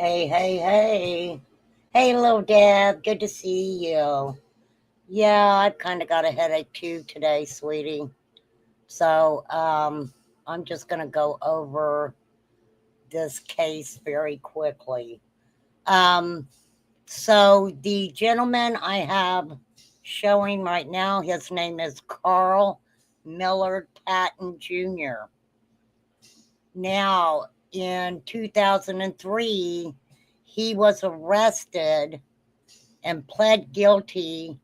Hey, hey, hey. Hey, little Deb. Good to see you. Yeah, I've kind of got a headache too today, sweetie. So, I'm just going to go over this case very quickly. Um, so, the gentleman I have showing right now, his name is Carl Miller Patton Jr. Now, in 2003, he was arrested and pled guilty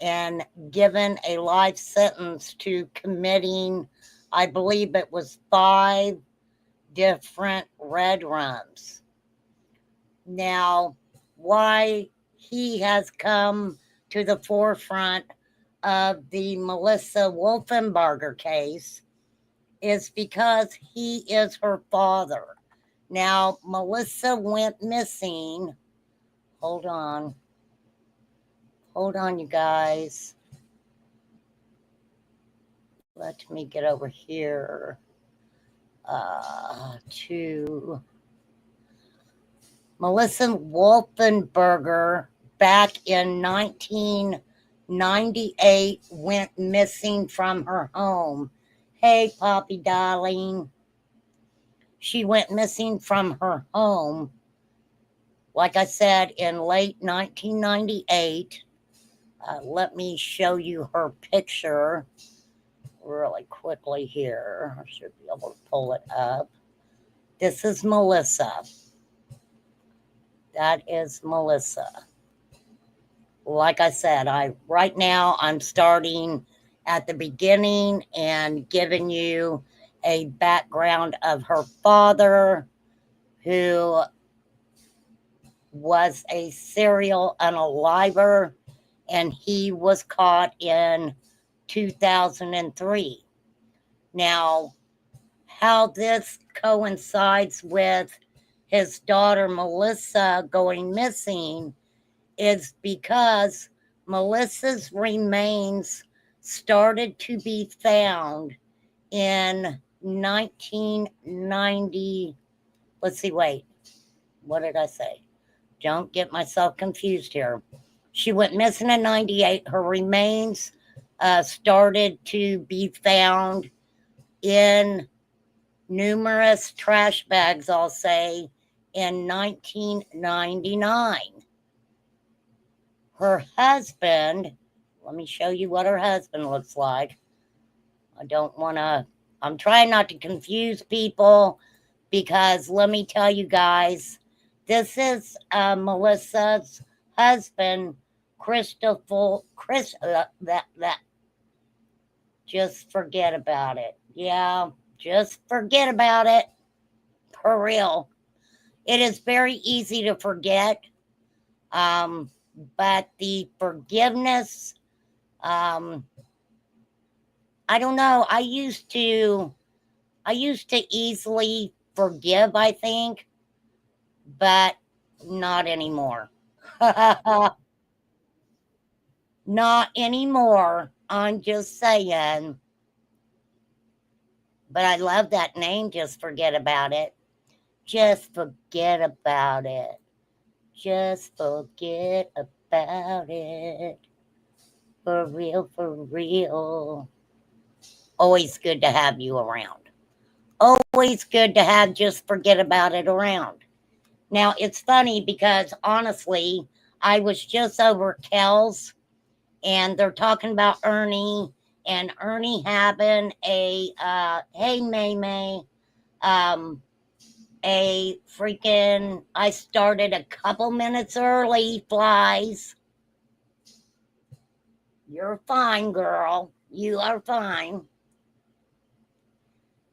and given a life sentence to committing, I believe it was 5 different red runs. Now, why he has come to the forefront of the Melissa Wolfenbarger case is because he is her father. Now, Melissa went missing. Hold on. Hold on, you guys. Let me get over here to Melissa Wolfenbarger back in 1998 went missing from her home. Hey, Poppy darling. She went missing from her home, like I said, in late 1998. Let me show you her picture really quickly here. I should be able to pull it up. This is Melissa. That is Melissa. Like I said, right now I'm starting at the beginning and giving you a background of her father, who was a serial unaliver, and he was caught in 2003. Now, how this coincides with his daughter Melissa going missing is because Melissa's remains started to be found in 1990. Let's see, wait. What did I say? Don't get myself confused here. She went missing in 98. Her remains started to be found in numerous trash bags, I'll say, in 1999. Her husband, let me show you what her husband looks like. I'm trying not to confuse people, because let me tell you guys, this is Melissa's husband, Christopher. Just forget about it. Yeah, just forget about it. For real. It is very easy to forget. But the forgiveness, I don't know. I used to easily forgive, I think, but not anymore. Not anymore. I'm just saying. But I love that name, Just Forget About It. Just forget about it. Just forget about it. For real, for real. Always good to have you around. Always good to have Just Forget About It around. Now, it's funny because honestly, I was just over Kel's, and they're talking about Ernie, and Ernie having a, hey, May May, a freaking, I started a couple minutes early, Flies. You're fine, girl. You are fine.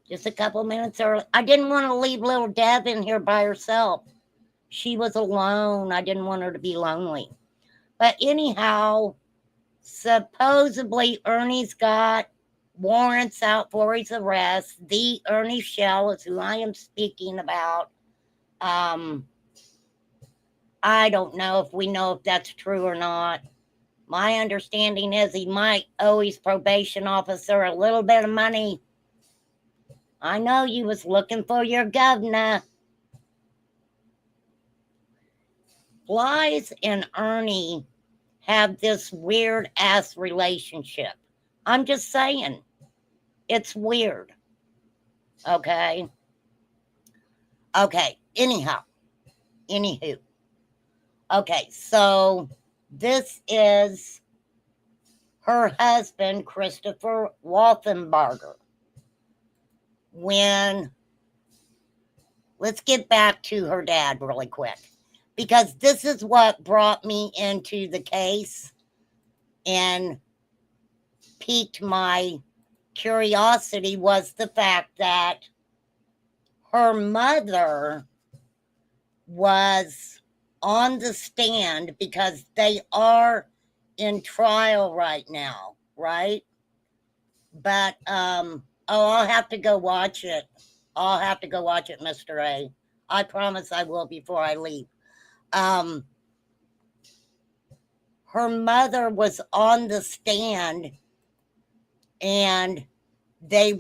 Just a couple minutes early. I didn't want to leave little Deb in here by herself. She was alone. I didn't want her to be lonely. But anyhow, supposedly Ernie's got warrants out for his arrest. The Ernie Shell is who I am speaking about. I don't know if we know if that's true or not. My understanding is he might owe his probation officer a little bit of money. I know you was looking for your governor. Blythe and Ernie have this weird ass relationship. I'm just saying, it's weird. Okay. Okay. Anywho. Okay. So this is her husband, Christopher Wolfenbarger. Let's get back to her dad really quick, because this is what brought me into the case and piqued my curiosity, was the fact that her mother was on the stand, because they are in trial right now, right? But I'll have to go watch it. Mr. A. I promise I will before I leave. Her mother was on the stand, and the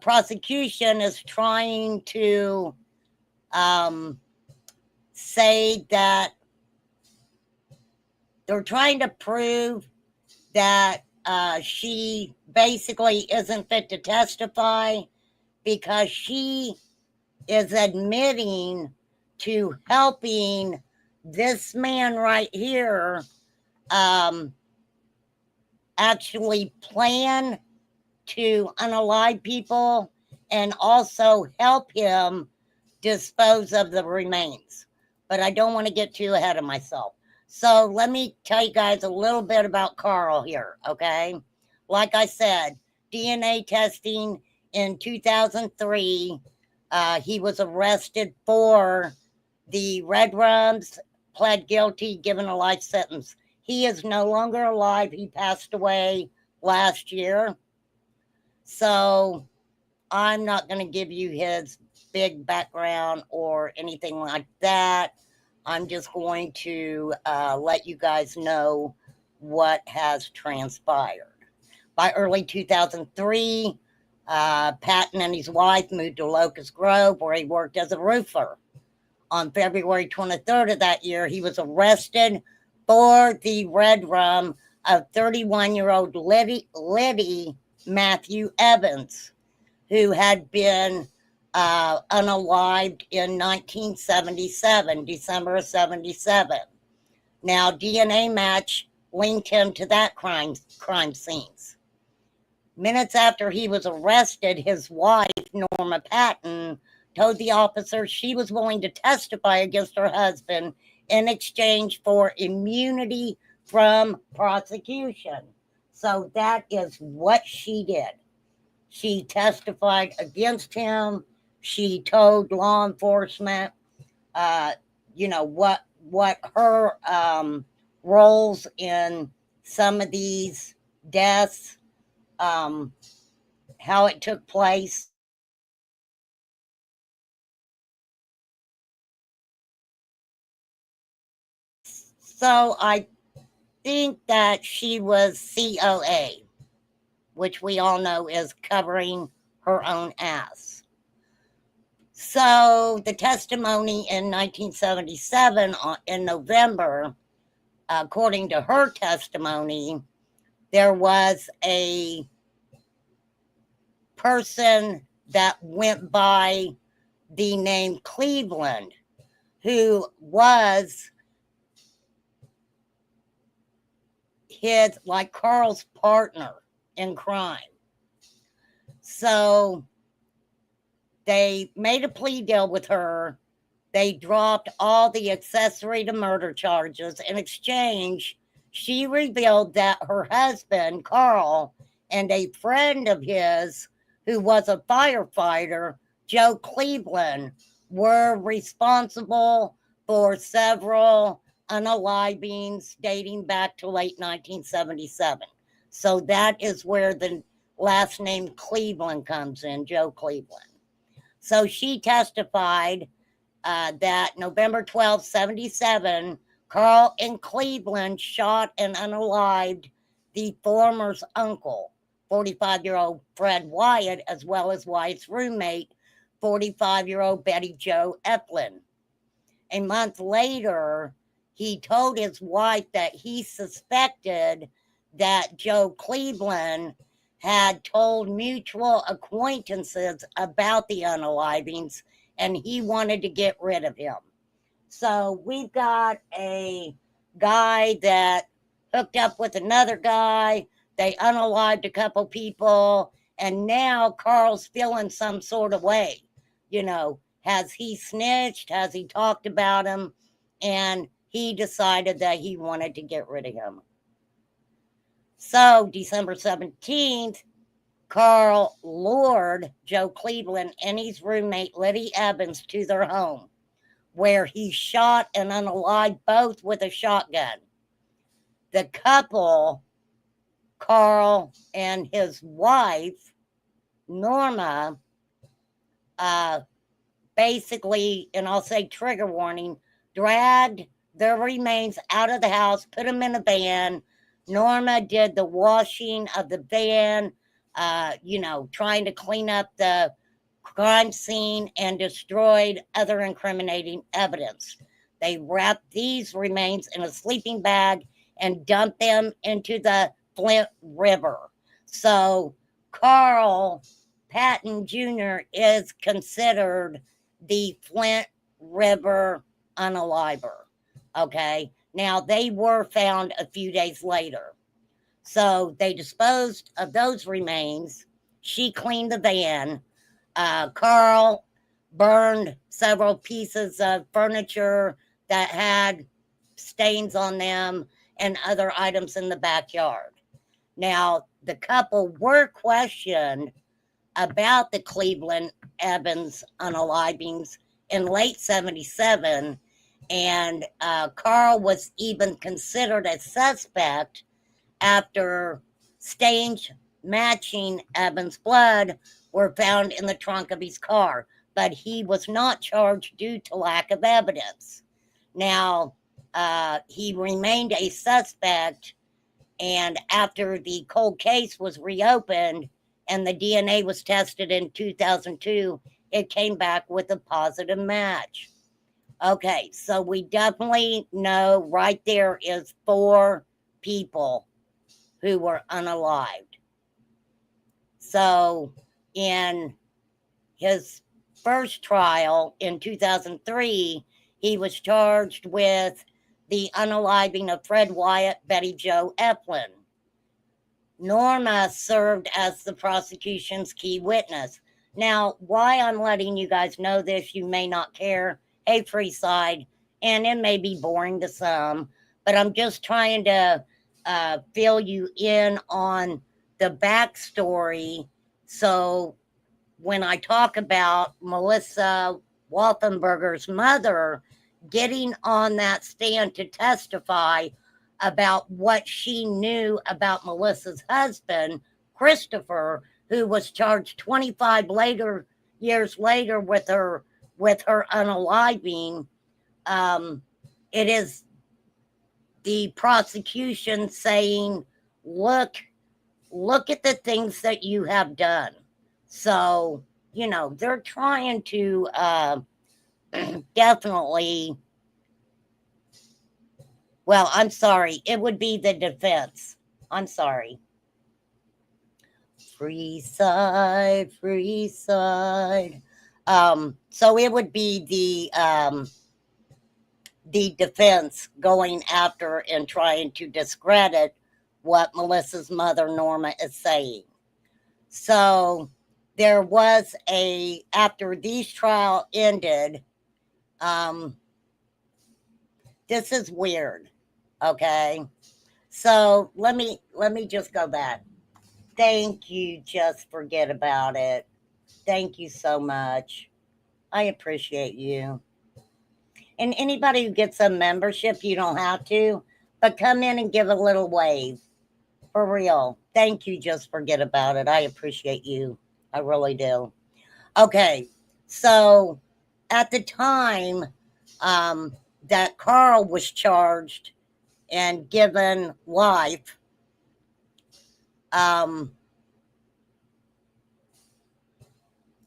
prosecution is trying to say that they're trying to prove that she basically isn't fit to testify, because she is admitting to helping this man right here actually plan to unalive people and also help him dispose of the remains. But I don't want to get too ahead of myself. So let me tell you guys a little bit about Carl here, okay? Like I said, DNA testing in 2003. He was arrested for the red rums, pled guilty, given a life sentence. He is no longer alive. He passed away last year. So I'm not going to give you his big background or anything like that. I'm just going to let you guys know what has transpired. By early 2003, Patton and his wife moved to Locust Grove, where he worked as a roofer. On February 23rd of that year, he was arrested for the red rum of 31-year-old Liddy Matthew Evans, who had been unalived in 1977, December of 77. Now, DNA match linked him to that crime scenes. Minutes after he was arrested, his wife, Norma Patton, told the officer she was willing to testify against her husband in exchange for immunity from prosecution. So that is what she did. She testified against him. She told law enforcement, what her roles in some of these deaths, how it took place. So I think that she was COA, which we all know is covering her own ass. So the testimony in 1977 in November, according to her testimony, there was a person that went by the name Cleveland, who was Carl's partner in crime. So they made a plea deal with her. They dropped all the accessory to murder charges. In exchange, she revealed that her husband, Carl, and a friend of his who was a firefighter, Joe Cleveland, were responsible for several unalivings dating back to late 1977. So that is where the last name Cleveland comes in, Joe Cleveland. So she testified that November 12, 77, Carl and Cleveland shot and unalived the former's uncle, 45-year-old Fred Wyatt, as well as Wyatt's roommate, 45-year-old Betty Jo Eflin. A month later, he told his wife that he suspected that Joe Cleveland had told mutual acquaintances about the unalivings, and he wanted to get rid of him. So we've got a guy that hooked up with another guy. They unalived a couple people, and now Carl's feeling some sort of way. Has he snitched? Has he talked about him? And he decided that he wanted to get rid of him. So December 17th, Carl lured Joe Cleveland and his roommate Liddy Evans to their home, where he shot and unalived both with a shotgun. The couple, Carl and his wife, Norma, basically, and I'll say trigger warning, dragged their remains out of the house, put them in a van. Norma did the washing of the van, trying to clean up the crime scene and destroyed other incriminating evidence. They wrapped these remains in a sleeping bag and dumped them into the Flint River. So Carl Patton Jr. is considered the Flint River unaliver. Okay. Now, they were found a few days later. So they disposed of those remains. She cleaned the van. Carl burned several pieces of furniture that had stains on them and other items in the backyard. Now, the couple were questioned about the Cleveland Evans unalivings in late 1977, and Carl was even considered a suspect after stains matching Evans' blood were found in the trunk of his car, but he was not charged due to lack of evidence. Now, he remained a suspect, and after the cold case was reopened and the DNA was tested in 2002, it came back with a positive match. Okay, so we definitely know right there is 4 people who were unalived. So in his first trial in 2003, he was charged with the unaliving of Fred Wyatt, Betty Jo Eplin. Norma served as the prosecution's key witness. Now, why I'm letting you guys know this, you may not care. Hey, Freeside, and it may be boring to some, but I'm just trying to fill you in on the backstory. So when I talk about Melissa Wolfenbarger's mother getting on that stand to testify about what she knew about Melissa's husband, Christopher, who was charged 25 years later with her unaliving, it is the prosecution saying, look at the things that you have done. So, they're trying to definitely, well, I'm sorry, it would be the defense. I'm sorry. Free side. So it would be the defense going after and trying to discredit what Melissa's mother, Norma, is saying. So there was after these trial ended, this is weird, okay? So let me just go back. Thank you, just forget about it. Thank you so much. I appreciate you. And anybody who gets a membership, you don't have to, but come in and give a little wave. For real. Thank you, just forget about it. I appreciate you. I really do. Okay, so at the time that Carl was charged and given life,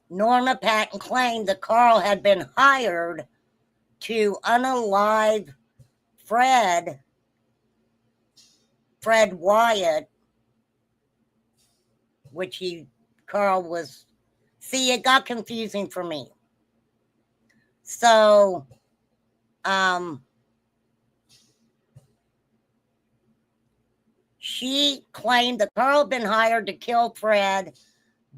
Norma Patton claimed that Carl had been hired to unalive Fred Wyatt, which Carl was, see, it got confusing for me. So, she claimed that Carl had been hired to kill Fred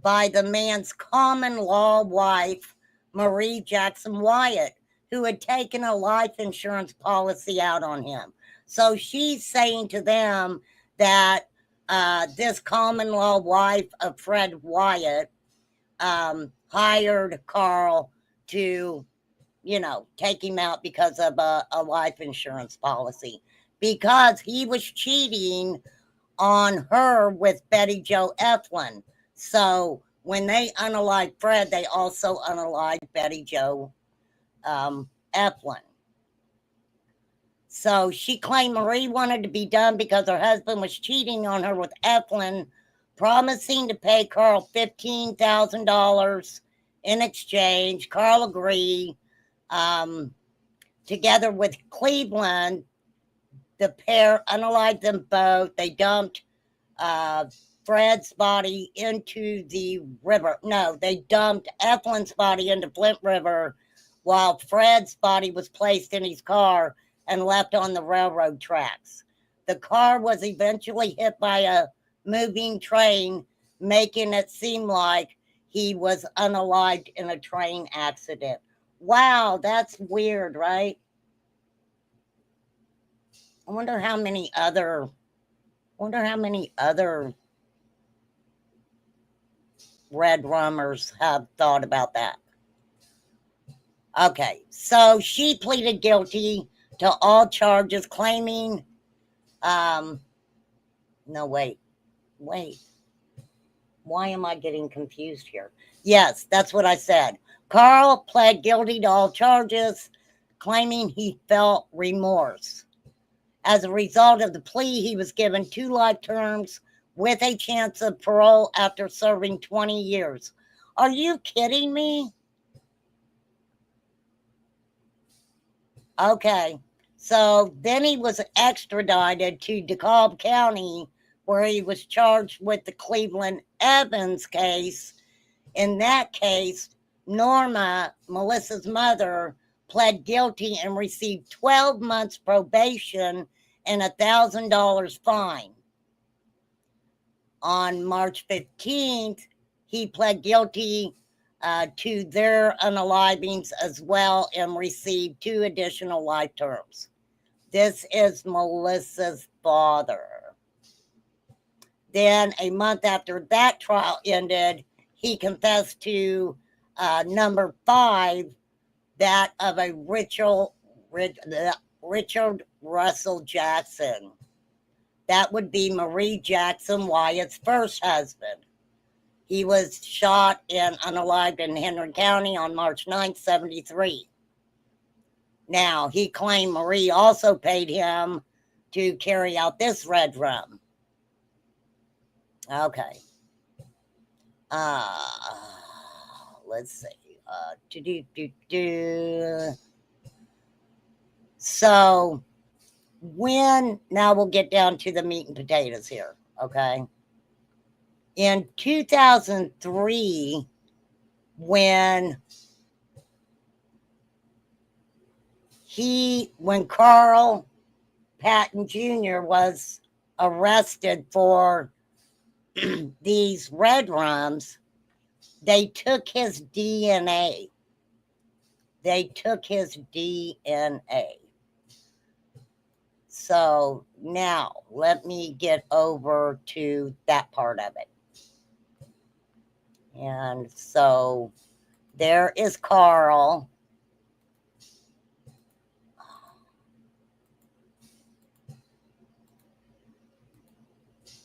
by the man's common law wife, Marie Jackson Wyatt, who had taken a life insurance policy out on him. So she's saying to them that this common law wife of Fred Wyatt hired Carl to, take him out because of a life insurance policy, because he was cheating on her with Betty Jo Eflin. So when they unalived Fred, they also unalived Betty Jo Eflin. So she claimed Marie wanted to be done because her husband was cheating on her with Eflin, promising to pay Carl $15,000 in exchange. Carl agreed. Together with Cleveland, the pair unalived them both. They dumped Fred's body into the river. No, they dumped Eflin's body into Flint River, while Fred's body was placed in his car and left on the railroad tracks. The car was eventually hit by a moving train, making it seem like he was unalived in a train accident. Wow, that's weird, right? I wonder how many other red rummers have thought about that. Okay, so she pleaded guilty to all charges, claiming, no, wait. Why am I getting confused here? Yes, that's what I said. Carl pled guilty to all charges, claiming he felt remorse. As a result of the plea, he was given 2 life terms with a chance of parole after serving 20 years. Are you kidding me? Okay, so then he was extradited to DeKalb County, where he was charged with the Cleveland Evans case. In that case, Norma, Melissa's mother, pled guilty and received 12 months probation and $1,000 fine. On March 15th, he pled guilty to their unalivings as well and received 2 additional life terms. This is Melissa's father. Then a month after that trial ended, he confessed to number 5, that of a Richard Russell Jackson. That would be Marie Jackson Wyatt's first husband. He was shot and unalived in Henry County on March 9th, 1973. Now, he claimed Marie also paid him to carry out this red rum. Okay. Let's see. So, now we'll get down to the meat and potatoes here, okay? In 2003, when Carl Patton Jr. was arrested for these red rums, they took his DNA. So now let me get over to that part of it. And so there is Carl.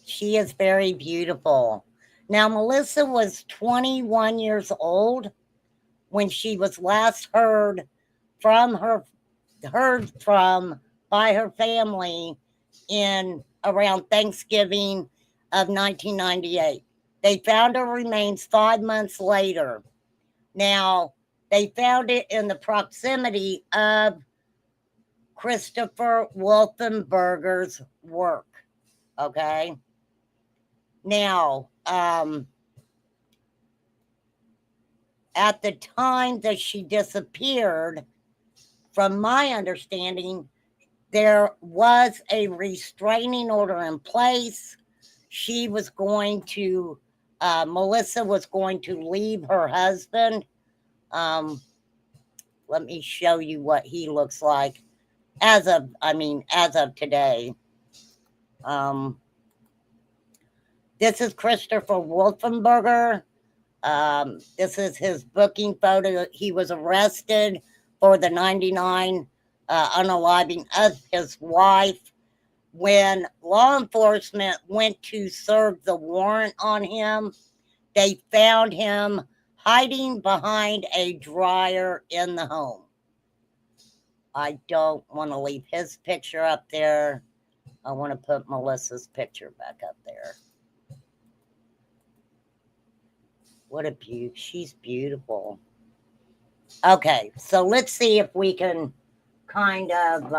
She is very beautiful. Now, Melissa was 21 years old when she was last heard from by her family in around Thanksgiving of 1998. They found her remains 5 months later. Now, They found it in the proximity of Christopher Wolfenbarger's work. Okay? Now, at the time that she disappeared, from my understanding, there was a restraining order in place. She was going to, Melissa was going to leave her husband. Let me show you what he looks like as of today. This is Christopher Wolfenbarger. This is his booking photo. He was arrested for the 99 unaliving of his wife. When law enforcement went to serve the warrant on him, they found him hiding behind a dryer in the home. I don't want to leave his picture up there. I want to put Melissa's picture back up there. What a beauty. She's beautiful. Okay, so let's see if we can kind of,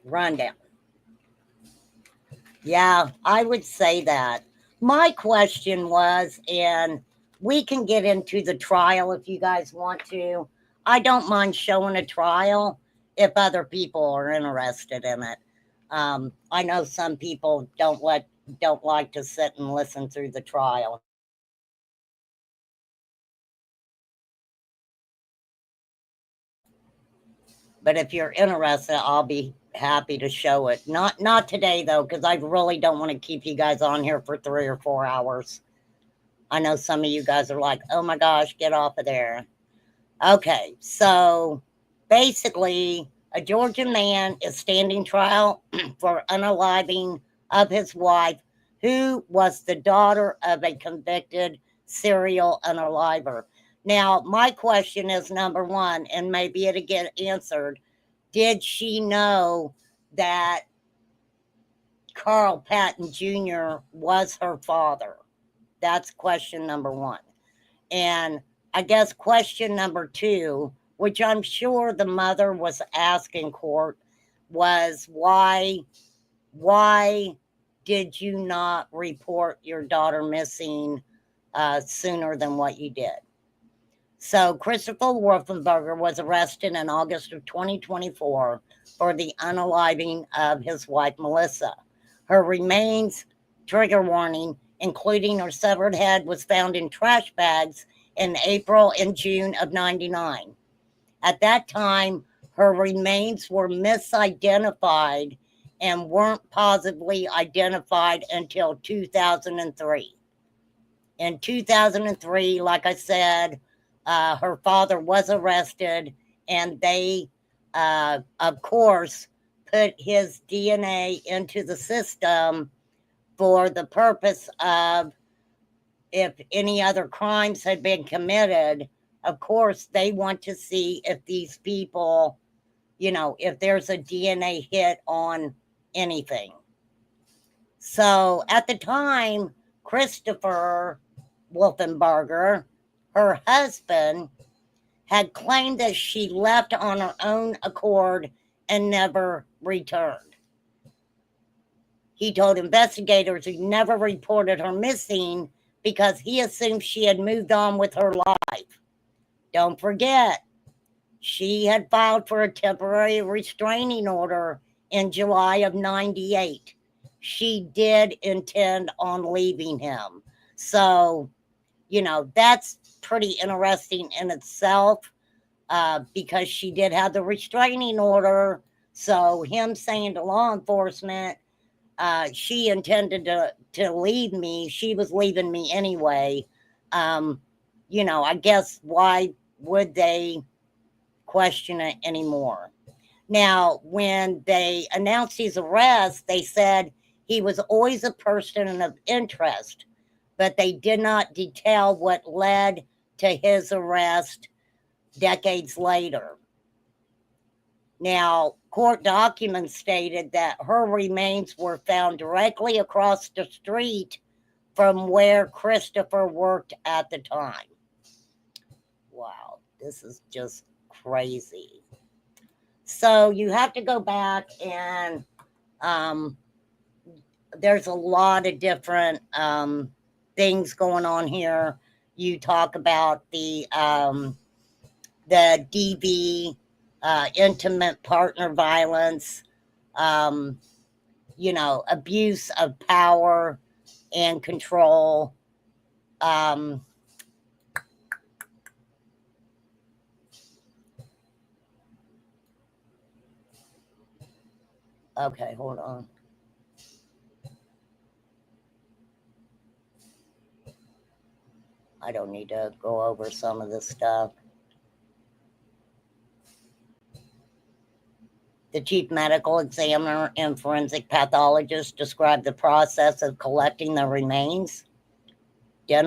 run down. Yeah, I would say that. My question was, and we can get into the trial if you guys want to. I don't mind showing a trial if other people are interested in it. I know some people don't like to sit and listen through the trial. But if you're interested, I'll be happy to show it. Not today though, because I really don't want to keep you guys on here for 3 or 4 hours. I know some of you guys are like, oh my gosh, get off of there. Okay, so basically, a Georgian man is standing trial for unaliving of his wife, who was the daughter of a convicted serial unaliver. Now, my question is number one, and maybe it'll get answered. Did she know that Carl Patton Jr. was her father? That's question number one. And I guess question number two, which I'm sure the mother was asked in court, was why did you not report your daughter missing sooner than what you did? So Christopher Wolfenbarger was arrested in August of 2024 for the unaliving of his wife, Melissa. Her remains, trigger warning, including her severed head, was found in trash bags in April and June of 99. At that time, her remains were misidentified and weren't positively identified until 2003. In 2003, like I said, her father was arrested, and they, of course, put his DNA into the system for the purpose of, if any other crimes had been committed, of course, they want to see if these people, if there's a DNA hit on anything. So at the time, Christopher Wolfenbarger, her husband, had claimed that she left on her own accord and never returned. He told investigators he never reported her missing because he assumed she had moved on with her life. Don't forget, she had filed for a temporary restraining order in July of 98. She did intend on leaving him. So, that's pretty interesting in itself, because she did have the restraining order. So him saying to law enforcement, she intended to leave me, she was leaving me anyway. I guess why would they question it anymore? Now, when they announced his arrest, they said he was always a person of interest, but they did not detail what led to his arrest decades later. Now, court documents stated that her remains were found directly across the street from where Christopher worked at the time. Wow, this is just crazy. So you have to go back and there's a lot of different things going on here. You talk about the DV, intimate partner violence, abuse of power and control. Okay, hold on. I don't need to go over some of this stuff. The chief medical examiner and forensic pathologist described the process of collecting the remains. The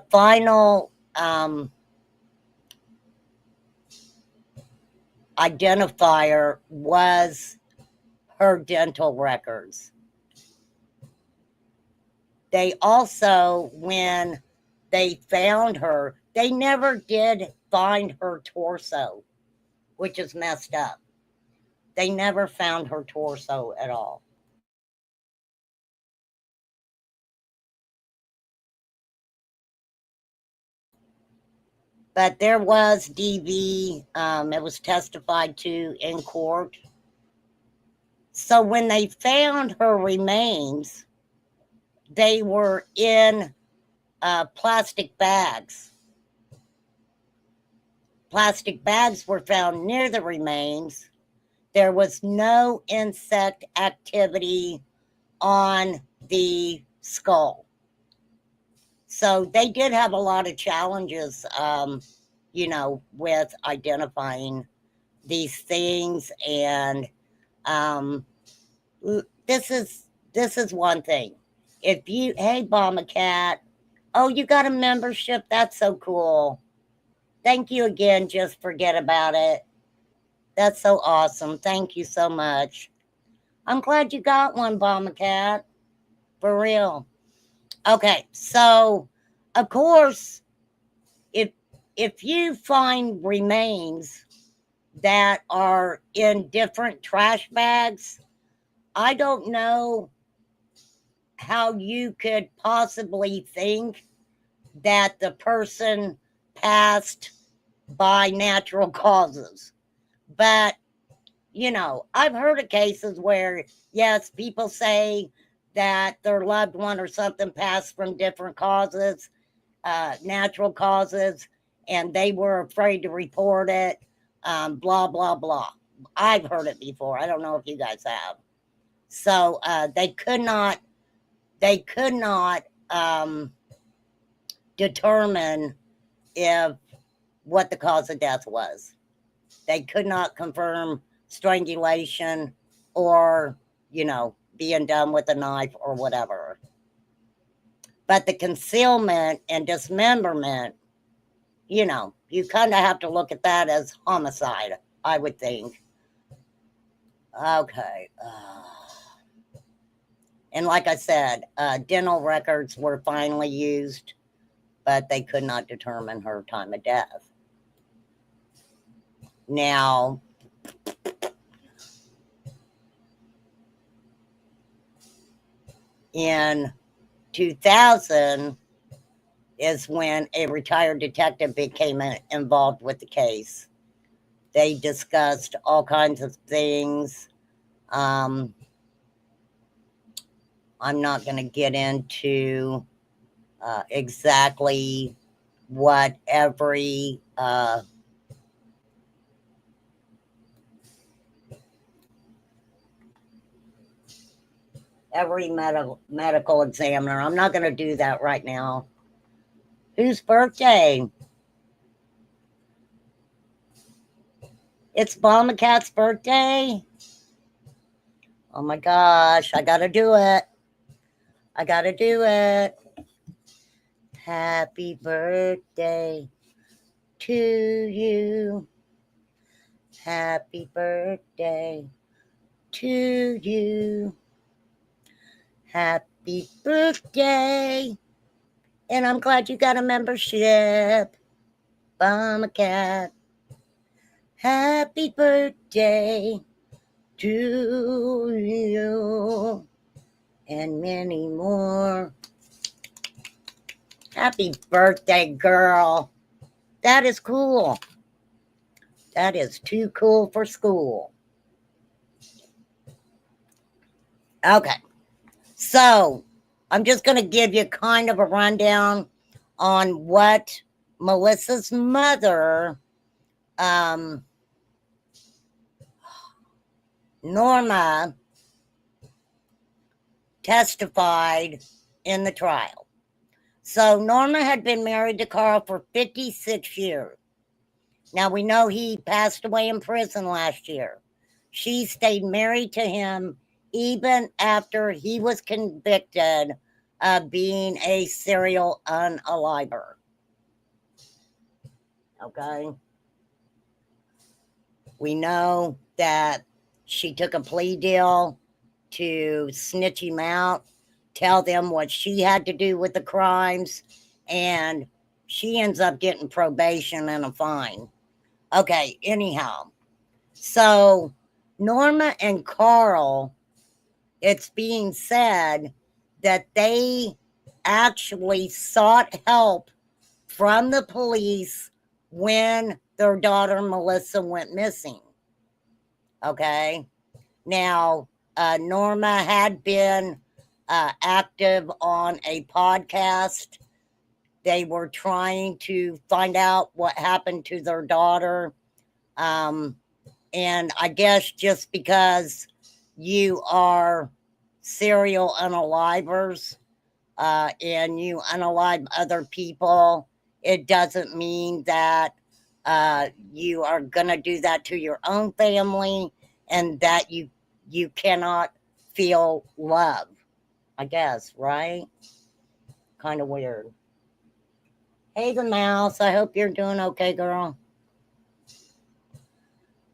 final identifier was her dental records. They also, when they found her, they never did find her torso, which is messed up. They never found her torso at all. But there was DV. It was testified to in court. So when they found her remains, they were in plastic bags. Plastic bags were found near the remains. There was no insect activity on the skull. So they did have a lot of challenges, with identifying these things. And this is one thing. Hey, Bomba Cat, oh, you got a membership? That's so cool. Thank you again. Just forget about it. That's so awesome. Thank you so much. I'm glad you got one, Bomba Cat. For real. Okay, so of course, if you find remains that are in different trash bags, I don't know how you could possibly think that the person passed by natural causes. But, I've heard of cases where, yes, people say that their loved one or something passed from different causes, natural causes, and they were afraid to report it, blah, blah, blah. I've heard it before. I don't know if you guys have. So they could not determine what the cause of death was. They could not confirm strangulation or, being done with a knife or whatever. But the concealment and dismemberment, you kind of have to look at that as homicide, I would think. Okay. And like I said, dental records were finally used, but they could not determine her time of death. Now, in 2000 is when a retired detective became involved with the case. They discussed all kinds of things. I'm not going to get into exactly what every medical examiner. I'm not going to do that right now. Whose birthday? It's Bomba Cat's birthday. Oh my gosh, I got to do it. I got to do it. Happy birthday to you. Happy birthday to you. Happy birthday. And I'm glad you got a membership. Bum cat. Happy birthday to you. And many more. Happy birthday, girl. That is cool. That is too cool for school. Okay. So I'm just going to give you kind of a rundown on what Melissa's mother, Norma, testified in the trial. So Norma had been married to Carl for 56 years. Now we know he passed away in prison last year. She stayed married to him even after he was convicted of being a serial unaliver. Okay. We know that she took a plea deal to snitch him out, tell them what she had to do with the crimes, and she ends up getting probation and a fine. Okay, anyhow. So Norma and Carl, it's being said that they actually sought help from the police when their daughter Melissa went missing. Okay. Now, Norma had been active on a podcast. They were trying to find out what happened to their daughter. And I guess just because you are serial unalivers and you unalive other people, it doesn't mean that you are going to do that to your own family and that you cannot feel love, I guess, right? Kind of weird. Hey, the mouse, I hope you're doing okay, girl.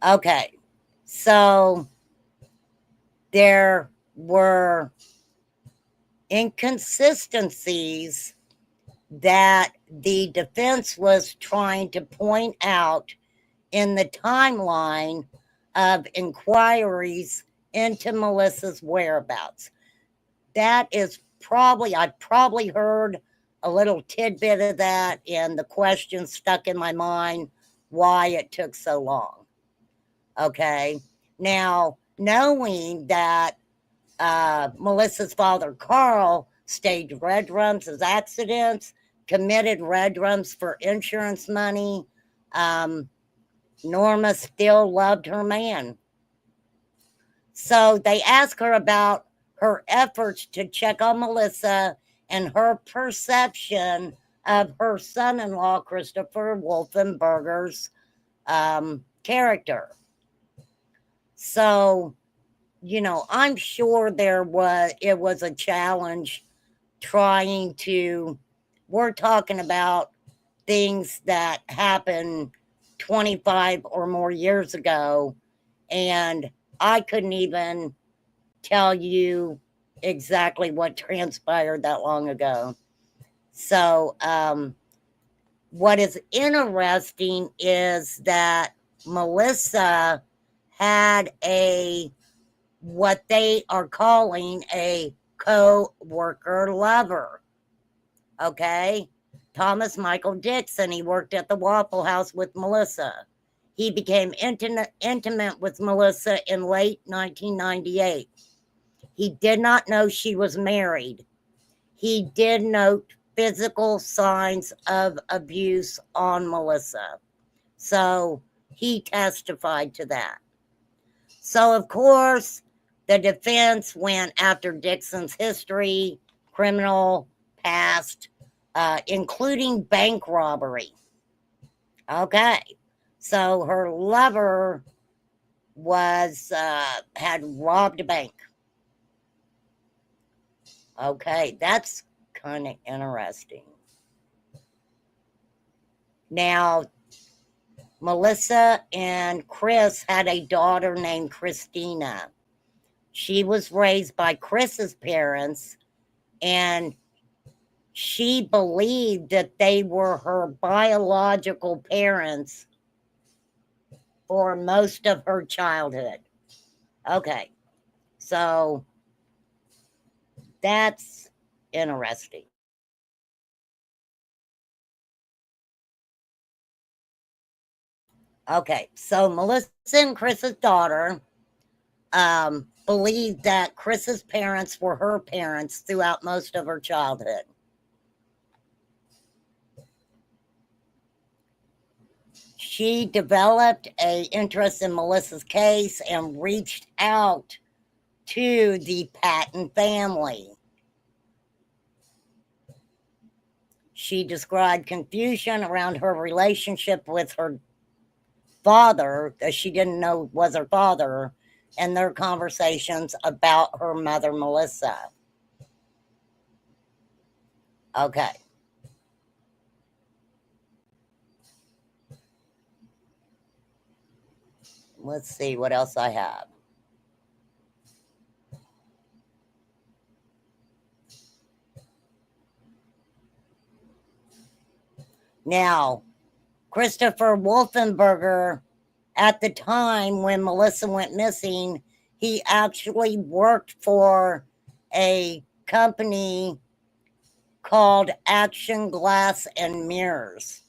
Okay, so there were inconsistencies that the defense was trying to point out in the timeline of inquiries into Melissa's whereabouts. That is I probably heard a little tidbit of that, and the question stuck in my mind why it took so long. Okay. Now, knowing that Melissa's father, Carl, staged red rums as accidents, committed red rums for insurance money, Norma still loved her man. So they asked her about her efforts to check on Melissa and her perception of her son-in-law, Christopher Wolfenbarger's character. So, I'm sure it was a challenge we're talking about things that happened 25 or more years ago, and I couldn't even tell you exactly what transpired that long ago. So, what is interesting is that Melissa had what they are calling a co-worker lover. Okay? Thomas Michael Dixon, he worked at the Waffle House with Melissa. He became intimate with Melissa in late 1998. He did not know she was married. He did note physical signs of abuse on Melissa. So he testified to that. So, of course, the defense went after Dixon's history, criminal past, including bank robbery. Okay. So her lover had robbed a bank. Okay, that's kind of interesting. Now, Melissa and Chris had a daughter named Christina. She was raised by Chris's parents, and she believed that they were her biological parents for most of her childhood. Okay, so that's interesting. Okay, so Melissa and Chris's daughter believed that Chris's parents were her parents throughout most of her childhood. She developed an interest in Melissa's case and reached out to the Patton family. She described confusion around her relationship with her father, that she didn't know was her father, and their conversations about her mother, Melissa. Okay. Let's see what else I have. Now, Christopher Wolfenbarger, at the time when Melissa went missing, he actually worked for a company called Action Glass and Mirrors.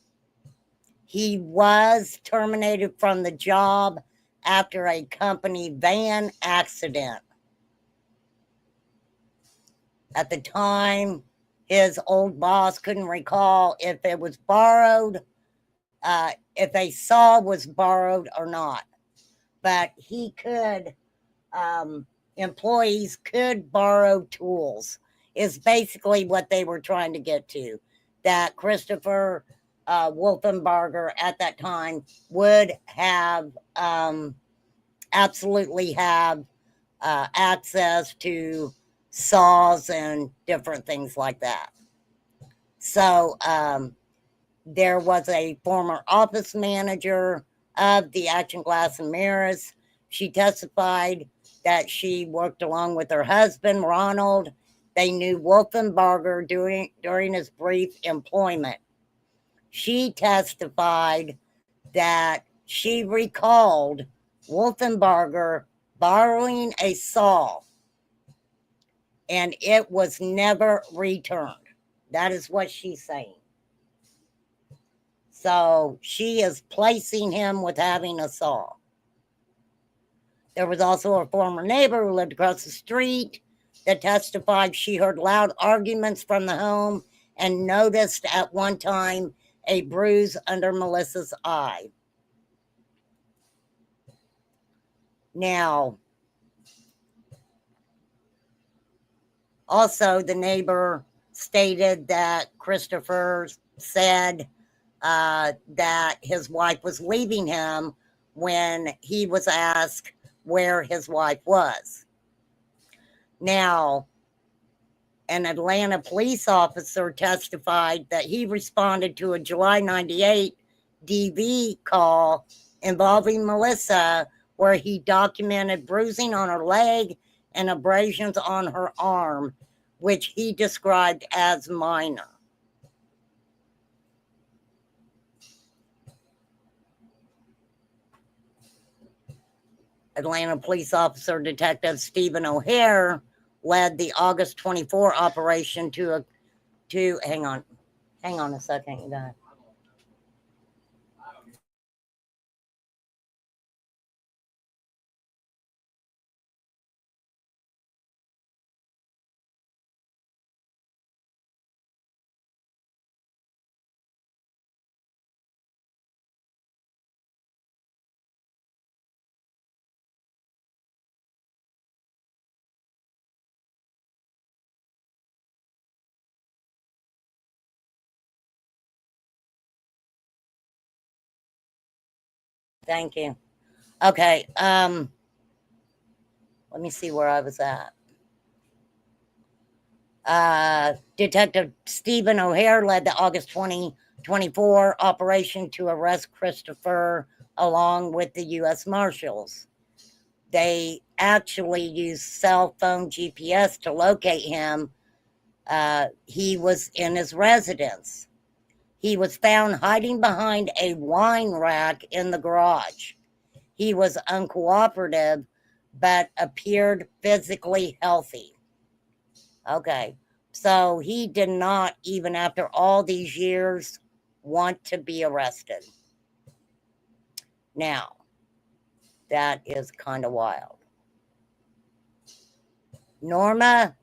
He was terminated from the job after a company van accident. At the time, his old boss couldn't recall if it was borrowed, if a saw was borrowed or not. But he could, employees could borrow tools, is basically what they were trying to get to. That Christopher Wolfenbarger at that time would have absolutely have access to saws and different things like that. So there was a former office manager of the Action Glass and Mirrors. She testified that she worked along with her husband, Ronald. They knew Wolfenbarger during his brief employment. She testified that she recalled Wolfenbarger borrowing a saw, and it was never returned. That is what she's saying. So she is placing him with having a saw. There was also a former neighbor who lived across the street that testified she heard loud arguments from the home and noticed at one time a bruise under Melissa's eye. Now, also the neighbor stated that Christopher said that his wife was leaving him when he was asked where his wife was. Now, an Atlanta police officer testified that he responded to a July 98 DV call involving Melissa, where he documented bruising on her leg and abrasions on her arm, which he described as minor. Atlanta police officer Detective Stephen O'Hare led the August 24 operation to hang on a second, you guys. Thank you. Okay, let me see where I was at. Detective Stephen O'Hare led the August 2024 operation to arrest Christopher along with the U.S. Marshals. They actually used cell phone GPS to locate him. He was in his residence. He was found hiding behind a wine rack in the garage. He was uncooperative, but appeared physically healthy. Okay. So he did not, even after all these years, want to be arrested. Now, that is kind of wild. Norma,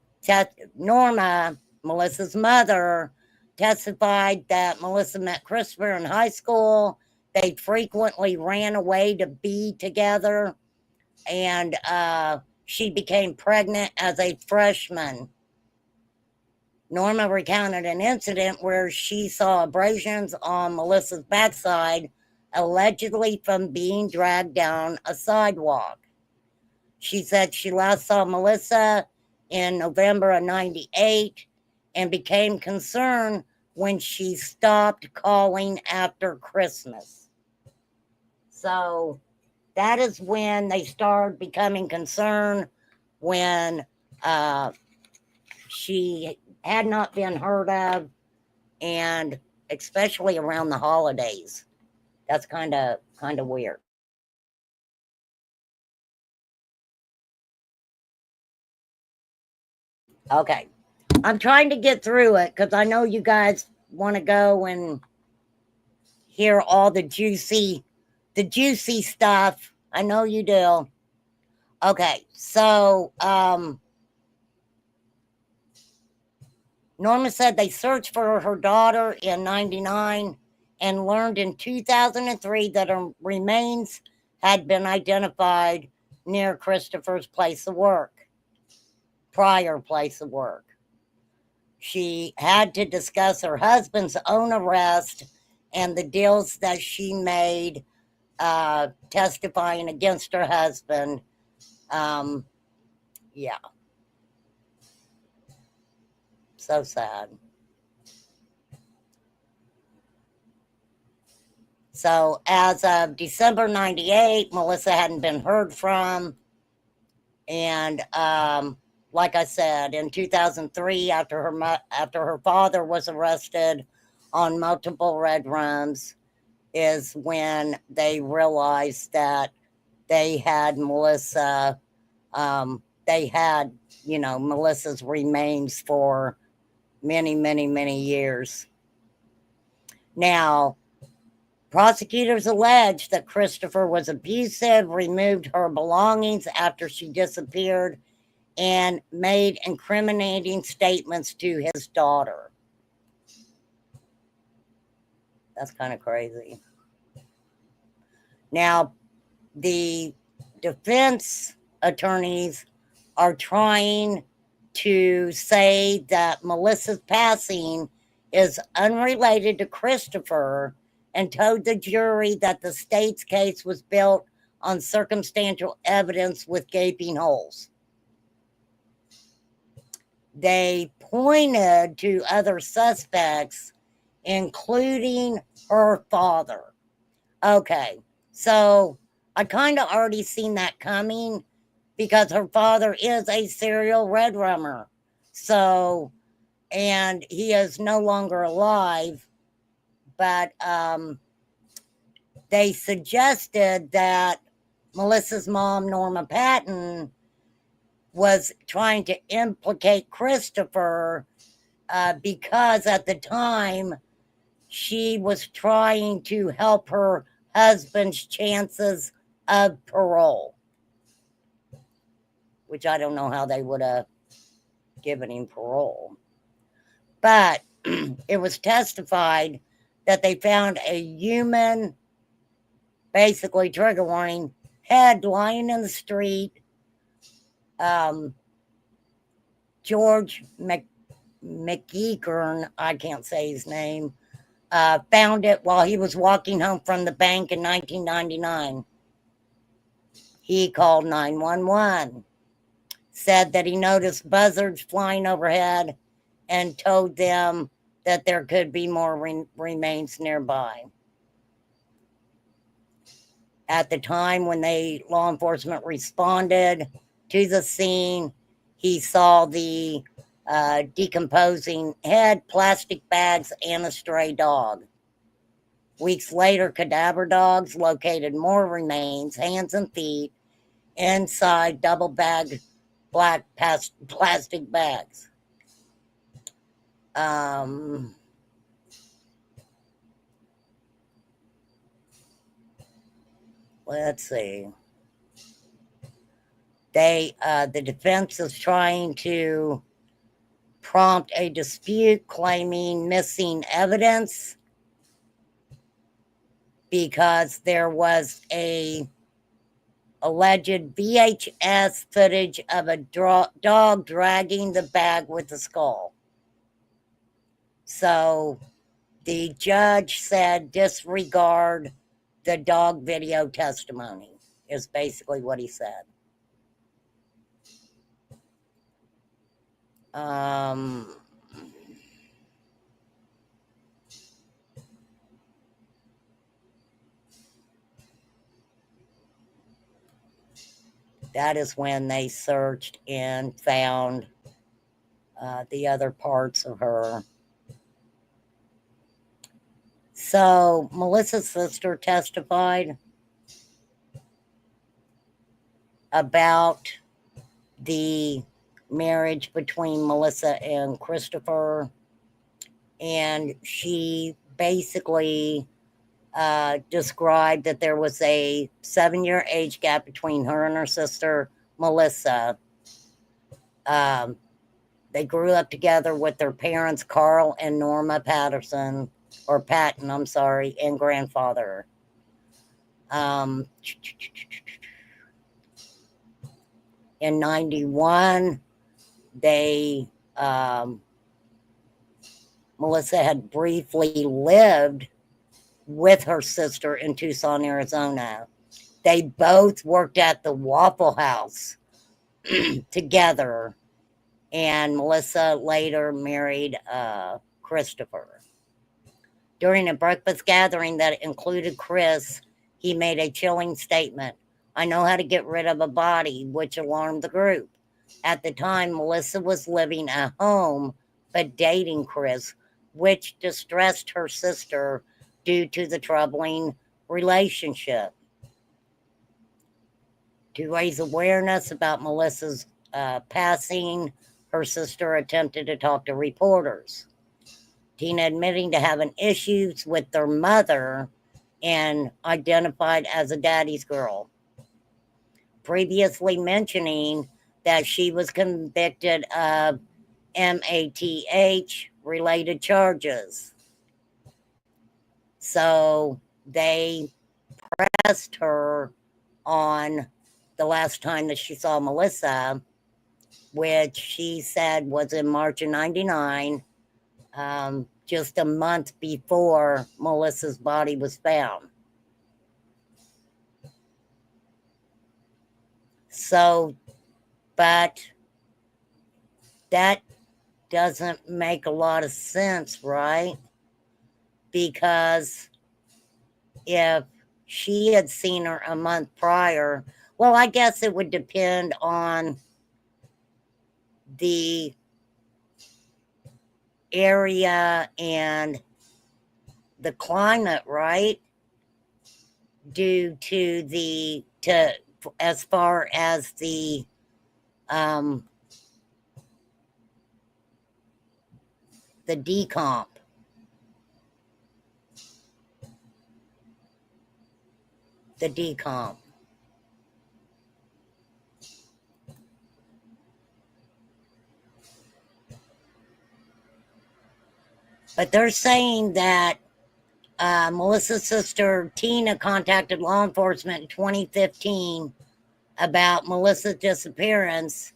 Melissa's mother, testified that Melissa met Christopher in high school. They frequently ran away to be together, and she became pregnant as a freshman. Norma recounted an incident where she saw abrasions on Melissa's backside, allegedly from being dragged down a sidewalk. She said she last saw Melissa in November of 98 and became concerned when she stopped calling after Christmas. So that is when they started becoming concerned, when she had not been heard of, and especially around the holidays. That's kind of weird. Okay. I'm trying to get through it because I know you guys want to go and hear all the juicy stuff. I know you do. Okay, so Norma said they searched for her daughter in 99 and learned in 2003 that her remains had been identified near Christopher's place of work, prior place of work. She had to discuss her husband's own arrest and the deals that she made testifying against her husband. Yeah. So sad. So as of December 98, Melissa hadn't been heard from. And like I said, in 2003, after her father was arrested on multiple red rooms, is when they realized that they had Melissa, they had, Melissa's remains for many, many, many years. Now, prosecutors allege that Christopher was abusive, removed her belongings after she disappeared, and made incriminating statements to his daughter. That's kind of crazy. Now, the defense attorneys are trying to say that Melissa's passing is unrelated to Christopher, and told the jury that the state's case was built on circumstantial evidence with gaping holes. They pointed to other suspects, including her father. Okay, so I kind of already seen that coming because her father is a serial red rummer. So, and he is no longer alive, but they suggested that Melissa's mom, Norma Patton, was trying to implicate Christopher because at the time she was trying to help her husband's chances of parole, which I don't know how they would have given him parole. But it was testified that they found a human, basically trigger warning, head lying in the street. George McEachern, I can't say his name, found it while he was walking home from the bank in 1999. He called 911, said that he noticed buzzards flying overhead, and told them that there could be more remains nearby. At the time when law enforcement responded to the scene, he saw the decomposing head, plastic bags, and a stray dog. Weeks later, cadaver dogs located more remains, hands and feet, inside double-bagged black plastic bags. Let's see. The defense is trying to prompt a dispute claiming missing evidence because there was a alleged VHS footage of a dog dragging the bag with the skull. So the judge said disregard the dog video testimony, is basically what he said. That is when they searched and found the other parts of her. So Melissa's sister testified about the marriage between Melissa and Christopher, and she basically described that there was a 7-year age gap between her and her sister, Melissa. They grew up together with their parents, Carl and Norma Patton, and grandfather. In 91, Melissa had briefly lived with her sister in Tucson, Arizona. They both worked at the Waffle House together, and Melissa later married Christopher. During a breakfast gathering that included Chris, he made a chilling statement. I know how to get rid of a body, which alarmed the group. At the time, Melissa was living at home, but dating Chris, which distressed her sister due to the troubling relationship. To raise awareness about Melissa's passing, her sister attempted to talk to reporters. Tina admitting to having issues with their mother and identified as a daddy's girl. Previously mentioning that she was convicted of MATH related charges. So they pressed her on the last time that she saw Melissa, which she said was in March of 99, just a month before Melissa's body was found. So, but that doesn't make a lot of sense, right? Because if she had seen her a month prior, well, I guess it would depend on the area and the climate, right? Due to as far as the decomp. The decomp. But they're saying that Melissa's sister Tina contacted law enforcement in 2015 about Melissa's disappearance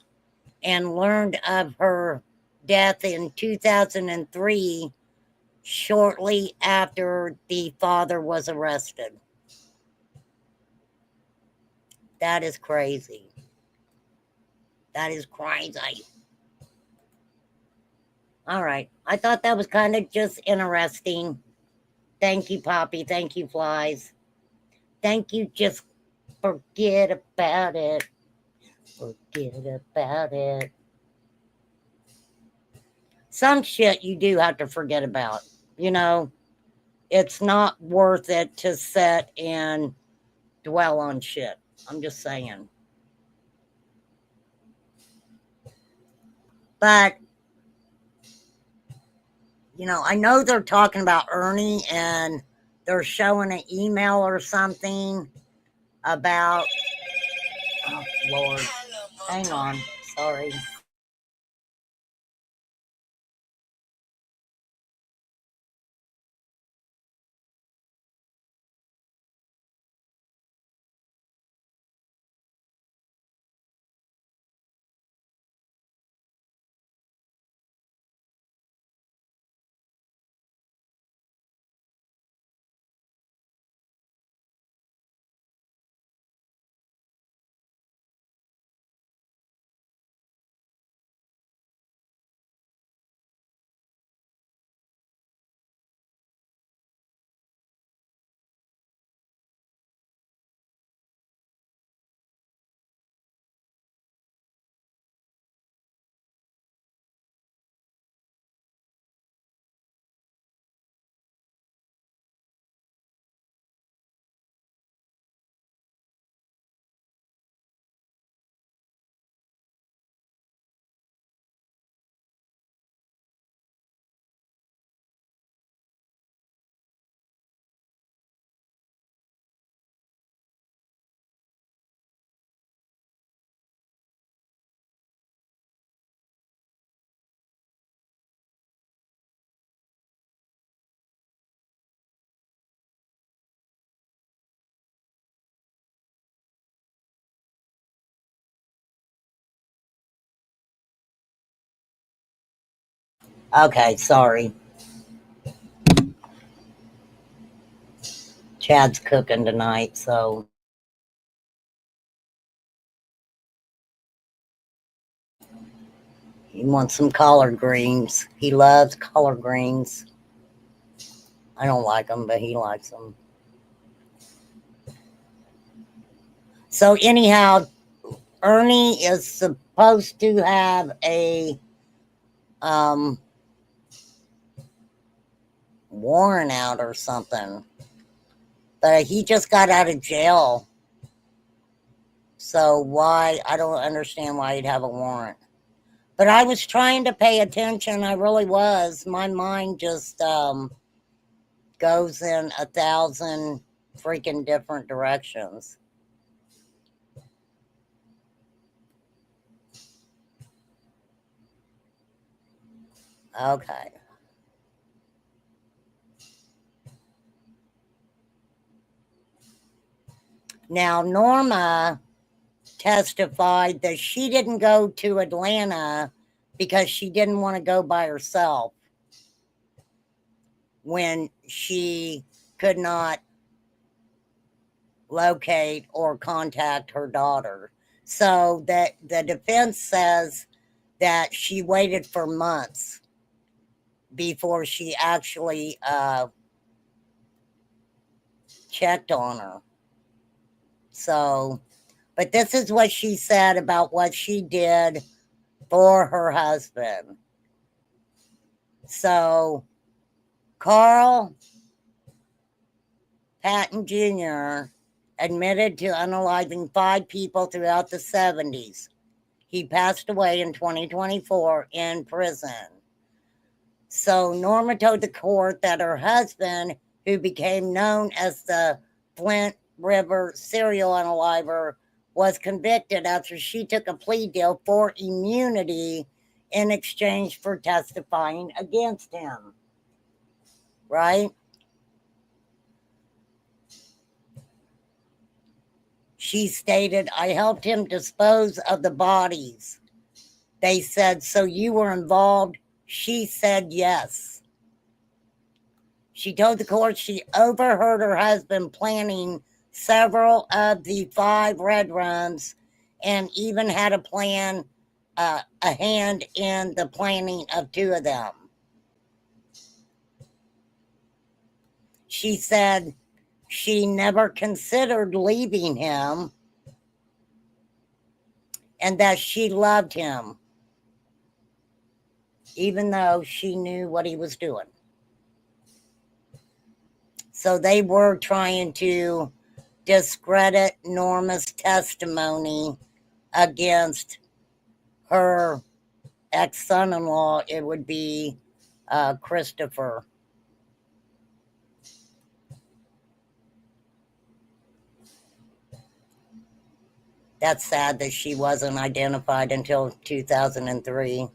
and learned of her death in 2003, shortly after the father was arrested. That is crazy. That is crazy. All right. I thought that was kind of just interesting. Thank you, Poppy. Thank you, Flies. Thank you. Just forget about it. Forget about it. Some shit you do have to forget about. You know, it's not worth it to sit and dwell on shit. I'm just saying. But, you know, I know they're talking about Ernie and they're showing an email or something about. Oh, Lord. Hang on. Sorry. Okay, sorry. Chad's cooking tonight, so. He wants some collard greens. He loves collard greens. I don't like them, but he likes them. So, anyhow, Ernie is supposed to have a warrant out or something, but he just got out of jail. So, why? I don't understand why he'd have a warrant. But I was trying to pay attention. I really was. My mind just goes in 1,000 freaking different directions. Okay. Now, Norma testified that she didn't go to Atlanta because she didn't want to go by herself when she could not locate or contact her daughter. So that the defense says that she waited for months before she actually checked on her. So, but this is what she said about what she did for her husband. So, Carl Patton Jr. admitted to unaliving 5 people throughout the 70s. He passed away in 2024 in prison. So Norma told the court that her husband, who became known as the Flint River serial unaliver, was convicted after she took a plea deal for immunity in exchange for testifying against him. Right? She stated, I helped him dispose of the bodies. They said, so you were involved? She said yes. She told the court she overheard her husband planning several of the 5 red rooms and even had a hand in the planning of 2 of them. She said she never considered leaving him and that she loved him, even though she knew what he was doing. So they were trying to discredit Norma's testimony against her ex-son-in-law. It would be Christopher. That's sad that she wasn't identified until 2003.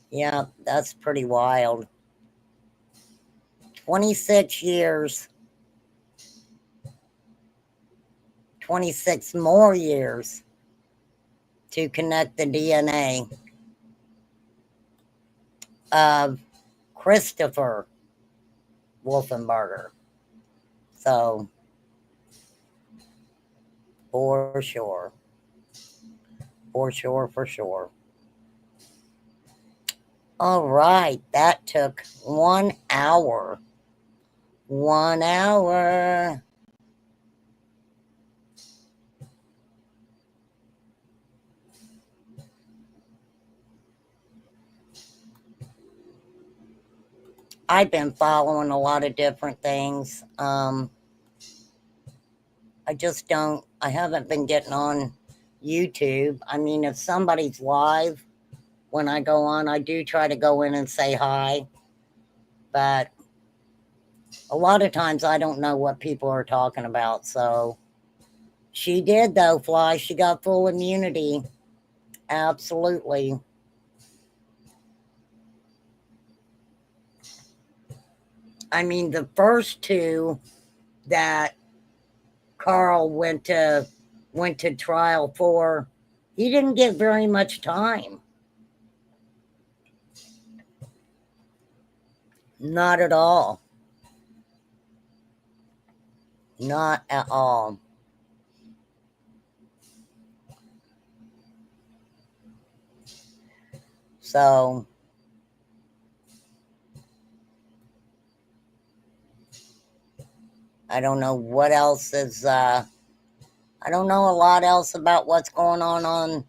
Yeah, that's pretty wild. 26 years. 26 more years to connect the DNA of Christopher Wolfenbarger. So, for sure. For sure, for sure. All right, that took 1 hour. 1 hour. I've been following a lot of different things. I haven't been getting on YouTube. I mean, if somebody's live, when I go on, I do try to go in and say hi. But a lot of times I don't know what people are talking about. So she did, though, Fly. She got full immunity. Absolutely. I mean, the first two that Carl went to trial for, he didn't get very much time. Not at all. Not at all. So I don't know what else is I don't know a lot else about what's going on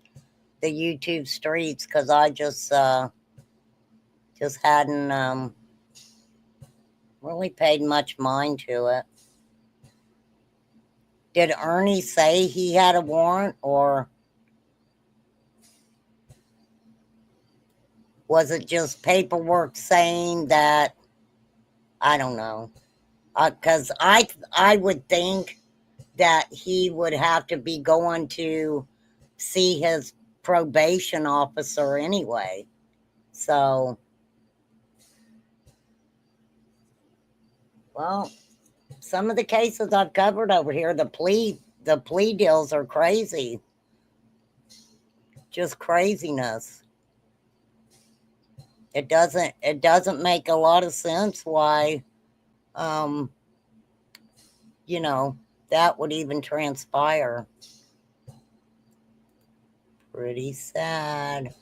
the YouTube streets, because I just hadn't really paid much mind to it. Did Ernie say he had a warrant, or was it just paperwork saying that? I don't know. Because I would think that he would have to be going to see his probation officer anyway. So, well, some of the cases I've covered over here, the plea deals are crazy. Just craziness. It doesn't make a lot of sense why that would even transpire. Pretty sad.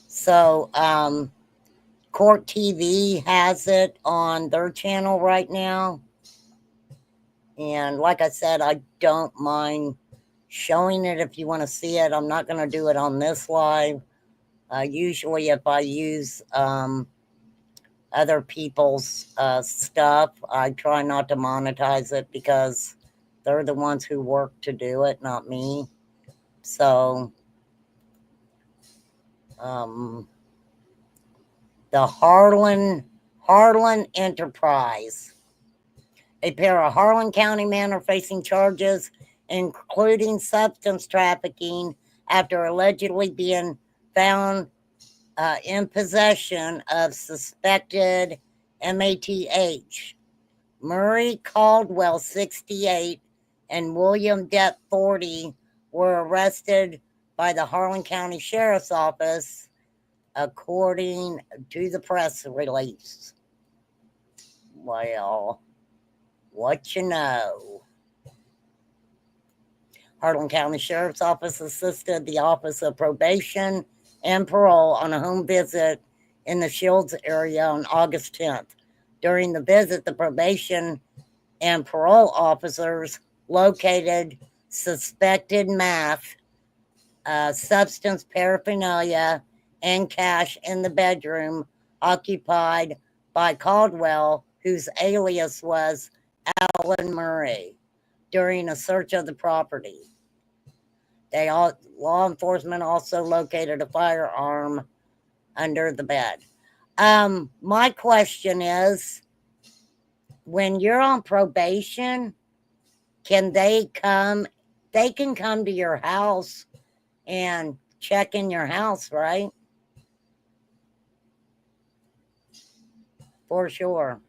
So, Court TV has it on their channel right now. And like I said, I don't mind showing it if you want to see it. I'm not going to do it on this live. Usually if I use other people's stuff, I try not to monetize it, because they're the ones who work to do it, not me. So, the Harlan Enterprise. A pair of Harlan County men are facing charges, including substance trafficking, after allegedly being found in possession of suspected MATH. Murray Caldwell, 68, and William Depp, 40, were arrested by the Harlan County Sheriff's Office, according to the press release. Well, what you know. Harlan County Sheriff's Office assisted the Office of Probation and Parole on a home visit in the Shields area on August 10th. During the visit, the probation and parole officers located suspected meth, substance paraphernalia, and cash in the bedroom occupied by Caldwell, whose alias was Alan Murray, during a search of the property. Law enforcement also located a firearm under the bed. My question is, when you're on probation, can they come? They can come to your house and check in your house, right? For sure.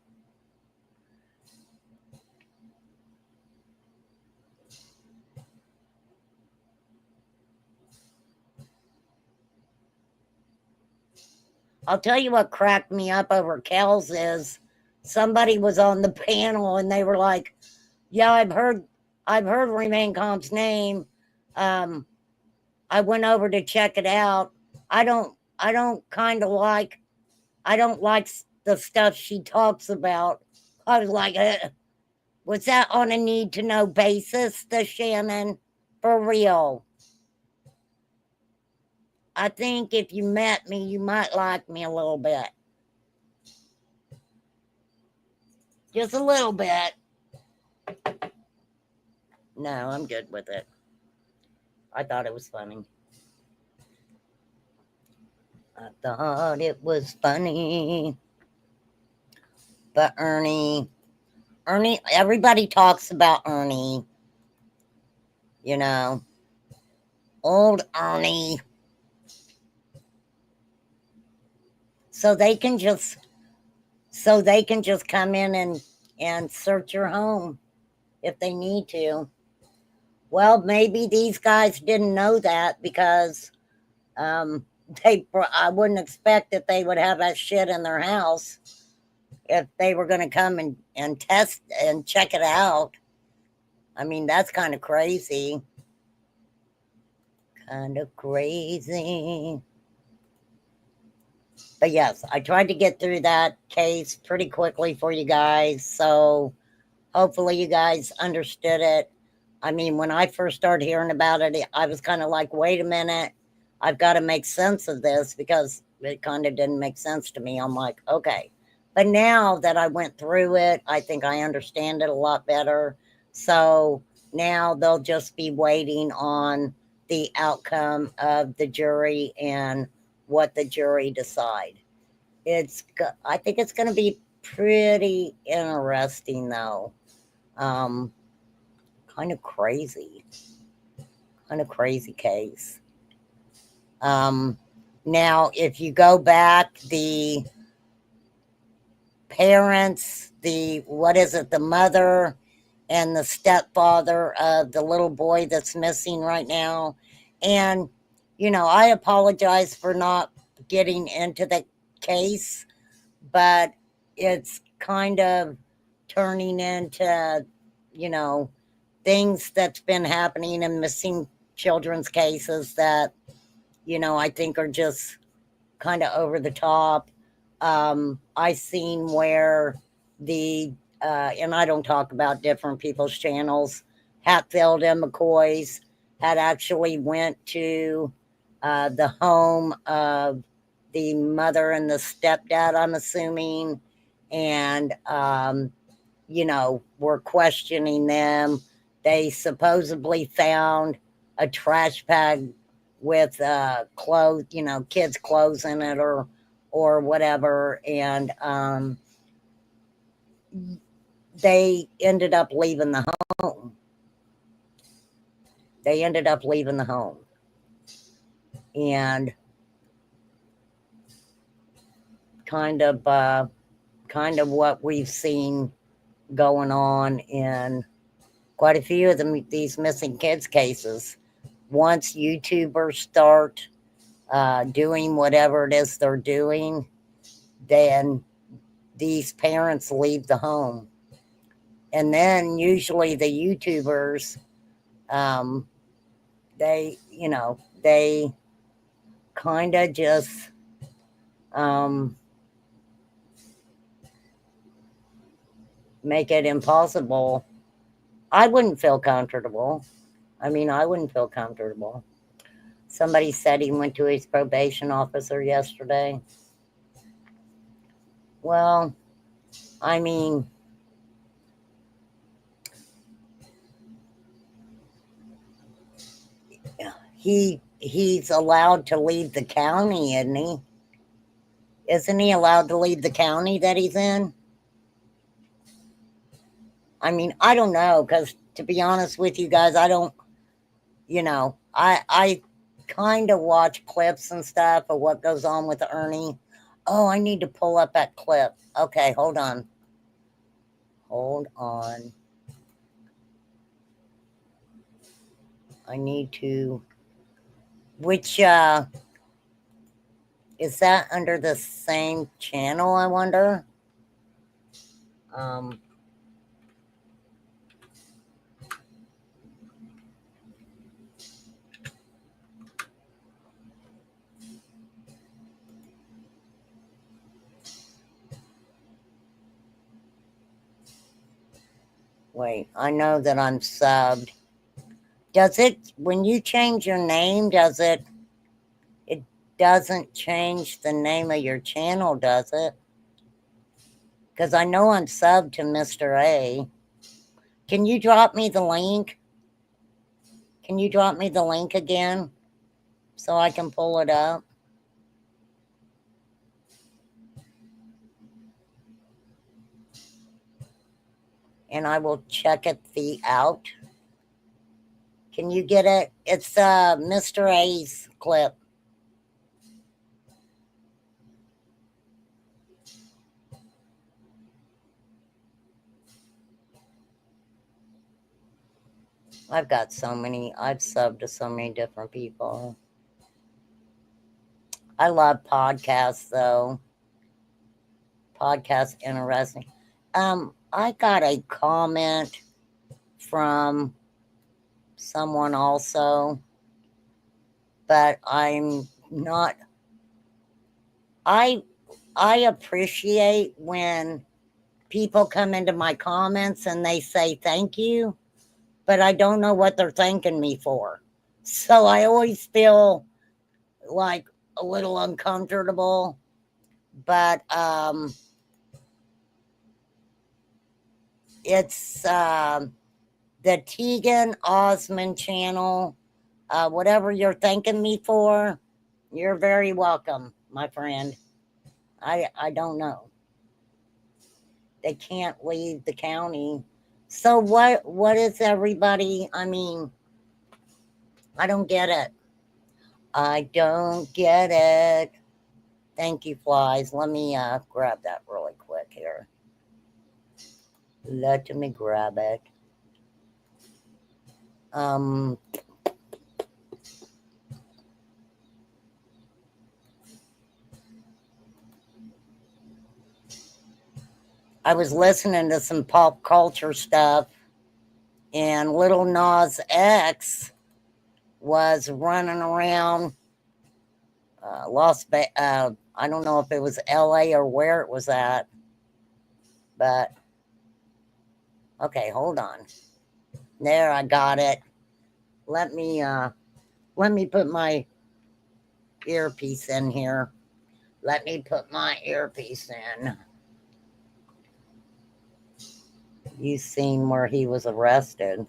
I'll tell you what cracked me up over Kells is somebody was on the panel and they were like, "Yeah, I've heard Remain Comp's name. I went over to check it out. I don't I don't like the stuff she talks about." I was like, was that on a need to know basis, the Shannon? For real. I think if you met me, you might like me a little bit. Just a little bit. No, I'm good with it. I thought it was funny. I thought it was funny. But Ernie, everybody talks about Ernie. You know, old Ernie. So they can just come in and search your home if they need to. Well, maybe these guys didn't know that because I wouldn't expect that they would have that shit in their house if they were going to come and test and check it out. I mean, that's kind of crazy. Kind of crazy. But yes, I tried to get through that case pretty quickly for you guys. So hopefully you guys understood it. I mean, when I first started hearing about it, I was kind of like, wait a minute, I've got to make sense of this because it kind of didn't make sense to me. I'm like, okay. But now that I went through it, I think I understand it a lot better. So now they'll just be waiting on the outcome of the jury and what the jury decide. I think it's going to be pretty interesting, though. Kind of crazy case. Now, if you go back, the parents, the mother and the stepfather of the little boy that's missing right now. And, I apologize for not getting into the case, but it's kind of turning into, things that's been happening in missing children's cases that, I think are just kind of over the top. I seen where and I don't talk about different people's channels, Hatfield and McCoy's had actually went to the home of the mother and the stepdad, I'm assuming, and, were questioning them. They supposedly found a trash bag with clothes, kids' clothes in it or whatever, and they ended up leaving the home. And kind of what we've seen going on in quite a few of these missing kids cases. Once YouTubers start doing whatever it is they're doing, then these parents leave the home. And then usually the YouTubers, they kind of just, make it impossible. I wouldn't feel comfortable. I wouldn't feel comfortable. Somebody said he went to his probation officer yesterday. Well, I mean, he's allowed to leave the county, isn't he? Isn't he allowed to leave the county that he's in? I don't know, because to be honest with you guys, I don't, I kind of watch clips and stuff of what goes on with Ernie. Oh, I need to pull up that clip. Okay, hold on. Hold on. I need to. Which, is that under the same channel, I wonder? Wait, I know that I'm subbed. Does it, when you change your name, it doesn't change the name of your channel, does it? Because I know I'm subbed to Mr. A. Can you drop me the link? Can you drop me the link again so I can pull it up? And I will check it out. Can you get it? It's Mr. A's clip. I've subbed to so many different people. I love podcasts, though. Podcasts interesting. I got a comment from someone also, but I'm not. I appreciate when people come into my comments and they say thank you, but I don't know what they're thanking me for. So I always feel like a little uncomfortable, but it's the Tegan Osmond channel. Whatever you're thanking me for, you're very welcome, my friend. I don't know. They can't leave the county. So what is everybody? I don't get it. I don't get it. Thank you, Flies. Let me grab that really quick here. Let me grab it. I was listening to some pop culture stuff, and Little Nas X was running around I don't know if it was LA or where it was at, but okay, hold on. There, I got it. Let me put my earpiece in here. Let me put my earpiece in. You seen where he was arrested?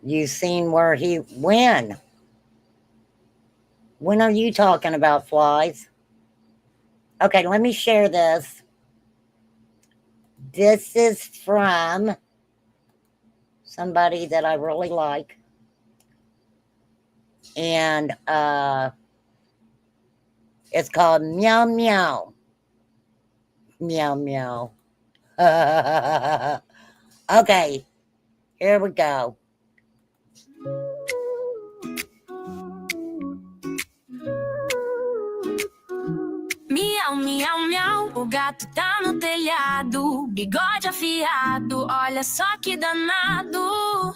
You seen where when? When are you talking about, Flies? Okay, let me share this. This is from somebody that I really like. And it's called Meow Meow. Meow Meow. Okay, here we go. Miau, miau, miau, o gato tá no telhado, bigode afiado, olha só que danado.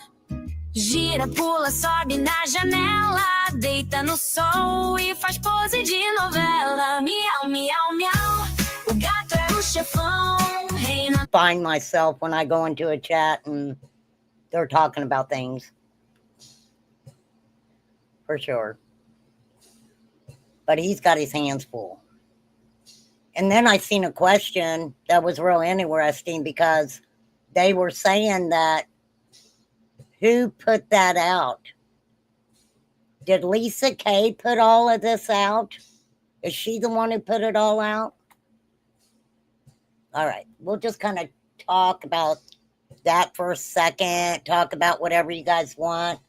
Gira, pula, sobe na janela, deita no sol e faz pose de novela. Miau, miau, miau, o gato é o chefão, reina. Find myself when I go into a chat and they're talking about things. For sure. But he's got his hands full. And then I seen a question that was real interesting because they were saying that who put that out? Did Lisa Kay put all of this out? Is she the one who put it all out? All right, we'll just kind of talk about that for a second, talk about whatever you guys want.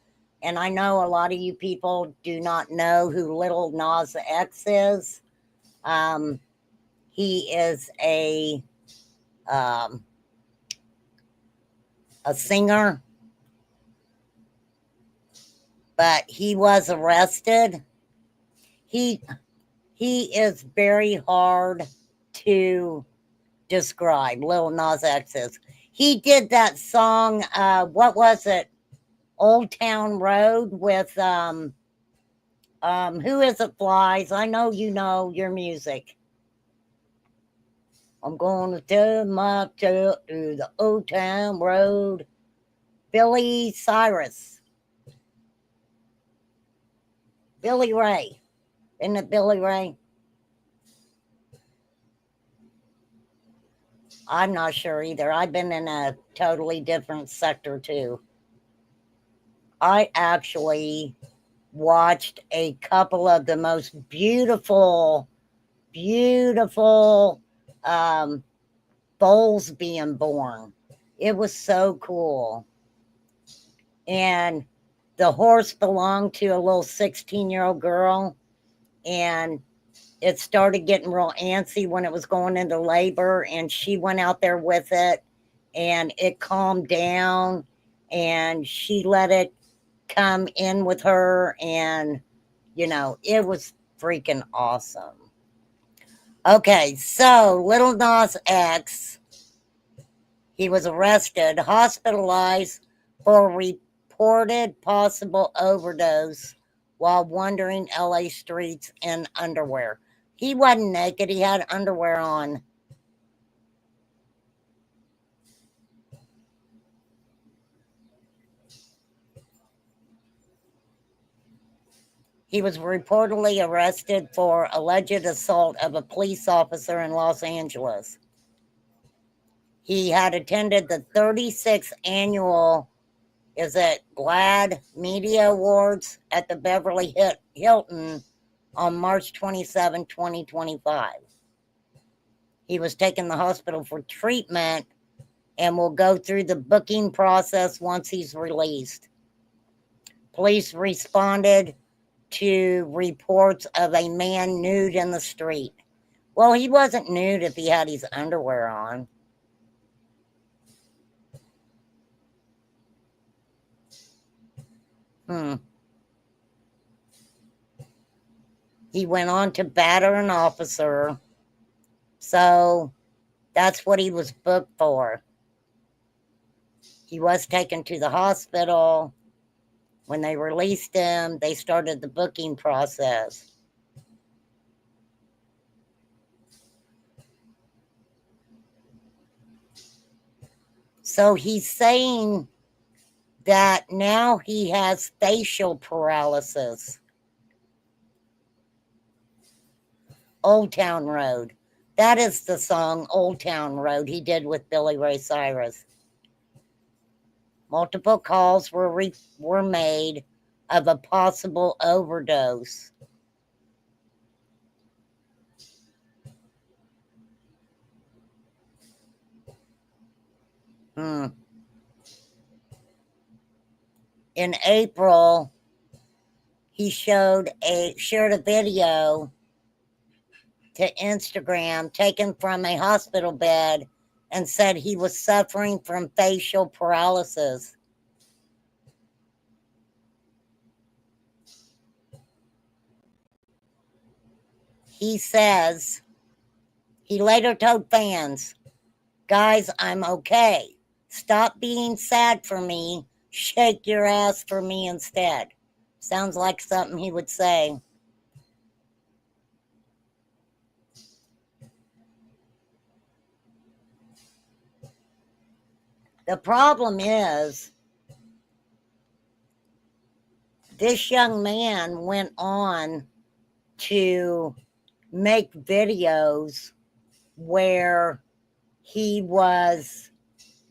And I know a lot of you people do not know who Little Nas X is. He is a singer, but he was arrested. He is very hard to describe. Little Nas X is. He did that song. What was it? Old Town Road with Who Is It Flies. I know you know your music. I'm going to take my trip through the Old Town Road. Billy Cyrus. Billy Ray. Isn't it Billy Ray? I'm not sure either. I've been in a totally different sector too. I actually watched a couple of the most beautiful foals being born. It was so cool. And the horse belonged to a little 16-year-old girl, and it started getting real antsy when it was going into labor, and she went out there with it, and it calmed down, and she let it come in with her, and, you know, it was freaking awesome. Okay, so Little Nas X, he was arrested, hospitalized for reported possible overdose while wandering LA streets in underwear. He wasn't naked, he had underwear on. He was reportedly arrested for alleged assault of a police officer in Los Angeles. He had attended the 36th annual, is it GLAAD Media Awards at the Beverly Hilton on March 27, 2025. He was taken to the hospital for treatment and will go through the booking process once he's released. Police responded to reports of a man nude in the street. Well, he wasn't nude if he had his underwear on. He went on to batter an officer, so that's what he was booked for. He was taken to the hospital. When they released him, they started the booking process. So he's saying that now he has facial paralysis. Old Town Road. That is the song Old Town Road he did with Billy Ray Cyrus. Multiple calls were made of a possible overdose. In April, he shared a video to Instagram taken from a hospital bed and said he was suffering from facial paralysis. He says, he later told fans, "Guys, I'm okay. Stop being sad for me. Shake your ass for me instead. Sounds like something he would say. The problem is, this young man went on to make videos where he was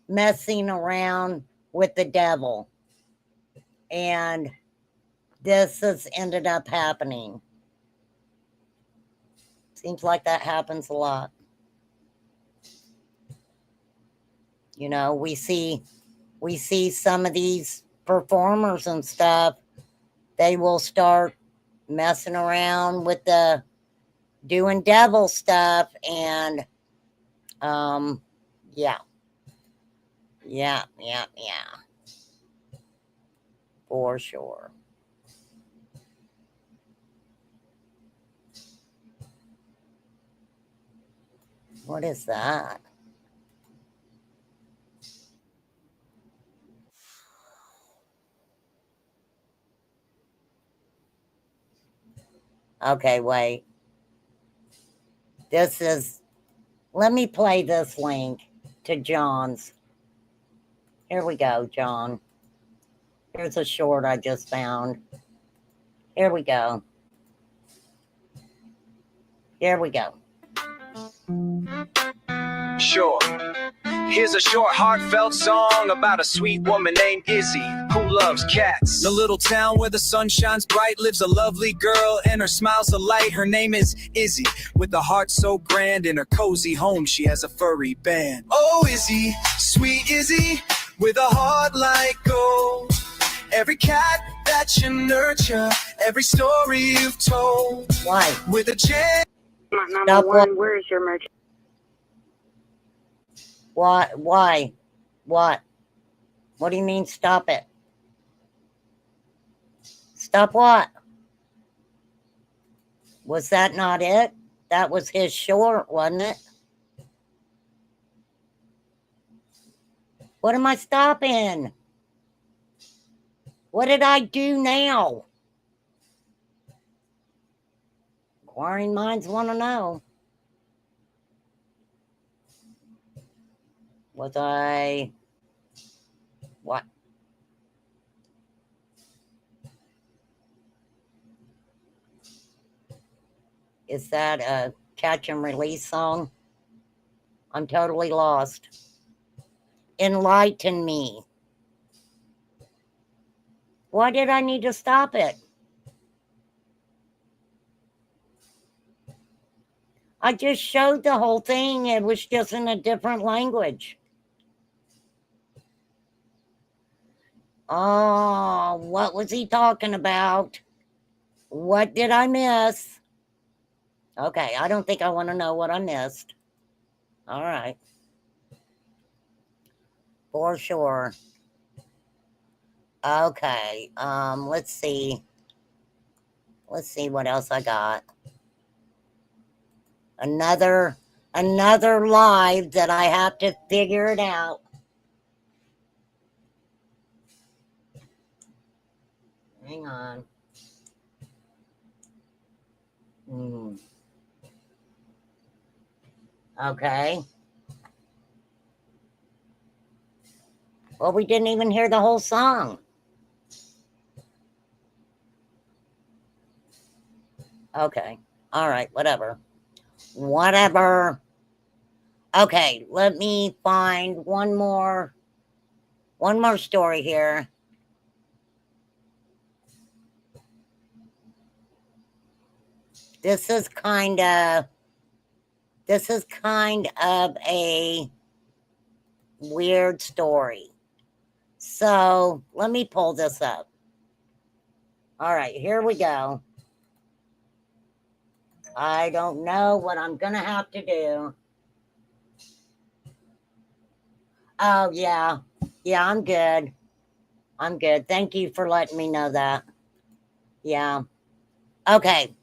messing around with the devil. And this has ended up happening. Seems like that happens a lot. You know, we see some of these performers and stuff, they will start messing around with the doing devil stuff, and yeah. For sure. What is that? Okay, wait. This is, let me play this link to John's. Here we go, John. Here's a short I just found. Here we go. Here we go. Sure. Here's a short, heartfelt song about a sweet woman named Izzy who loves cats. The little town where the sun shines bright lives a lovely girl, and her smile's a light. Her name is Izzy, with a heart so grand. In her cozy home, she has a furry band. Oh, Izzy, sweet Izzy, with a heart like gold. Every cat that you nurture, every story you've told. Why? With a chance. Number one, where is your merch? Why? What? What do you mean stop it? Stop what? Was that not it? That was his short, wasn't it? What am I stopping? What did I do now? Inquiring minds want to know. Was I... What? Is that a catch and release song? I'm totally lost. Enlighten me. Why did I need to stop it? I just showed the whole thing. It was just in a different language. Oh, what was he talking about? What did I miss? Okay, I don't think I want to know what I missed. All right. For sure. Okay, let's see. Let's see what else I got. Another live that I have to figure it out. Hang on. Okay. Well, we didn't even hear the whole song. Okay. All right, whatever. Okay, let me find one more story here. This is kind of a weird story. So let me pull this up. All right, here we go. I don't know what I'm going to have to do. Oh, yeah. Yeah, I'm good. I'm good. Thank you for letting me know that. Yeah. Okay.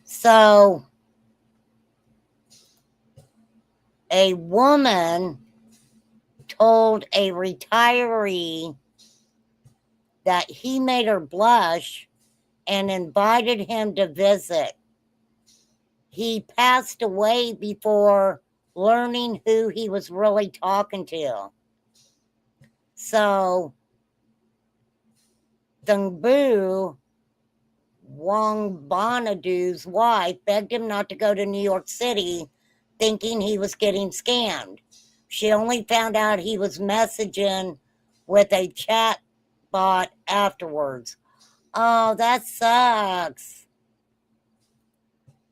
So, a woman told a retiree that he made her blush and invited him to visit. He passed away before learning who he was really talking to. So, Thungbu, Wang Bonadu's wife, begged him not to go to New York City, thinking he was getting scammed. She only found out he was messaging with a chat bot afterwards. Oh, that sucks.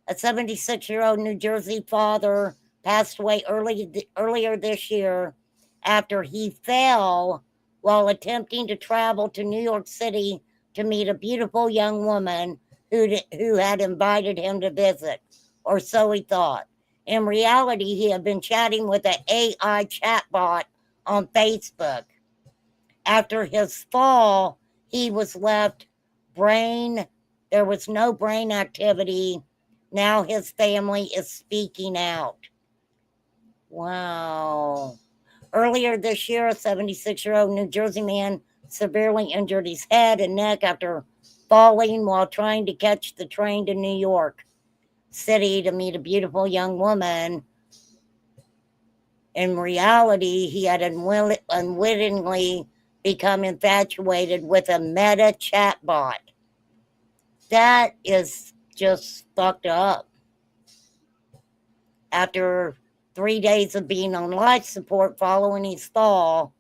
A 76-year-old New Jersey father passed away earlier this year after he fell while attempting to travel to New York City to meet a beautiful young woman who had invited him to visit, or so he thought. In reality, he had been chatting with an AI chatbot on Facebook. After his fall, he was left there was no brain activity. Now his family is speaking out. Wow. Earlier this year, a 76-year-old New Jersey man severely injured his head and neck after falling while trying to catch the train to New York City to meet a beautiful young woman. In reality, he had unwittingly become infatuated with a meta chatbot. That is just fucked up. After 3 days of being on life support following his fall,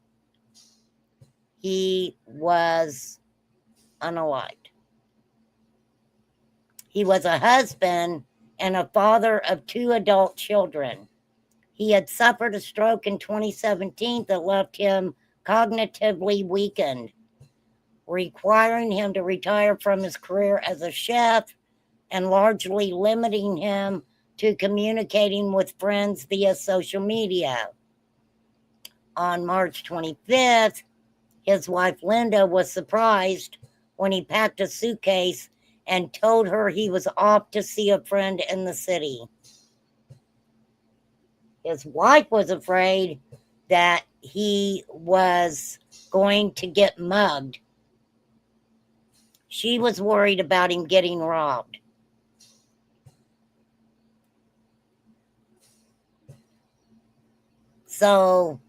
he was unalived. He was a husband and a father of 2 adult children. He had suffered a stroke in 2017 that left him cognitively weakened, requiring him to retire from his career as a chef and largely limiting him to communicating with friends via social media. On March 25th, his wife Linda was surprised when he packed a suitcase and told her he was off to see a friend in the city. His wife was afraid that he was going to get mugged. She was worried about him getting robbed. So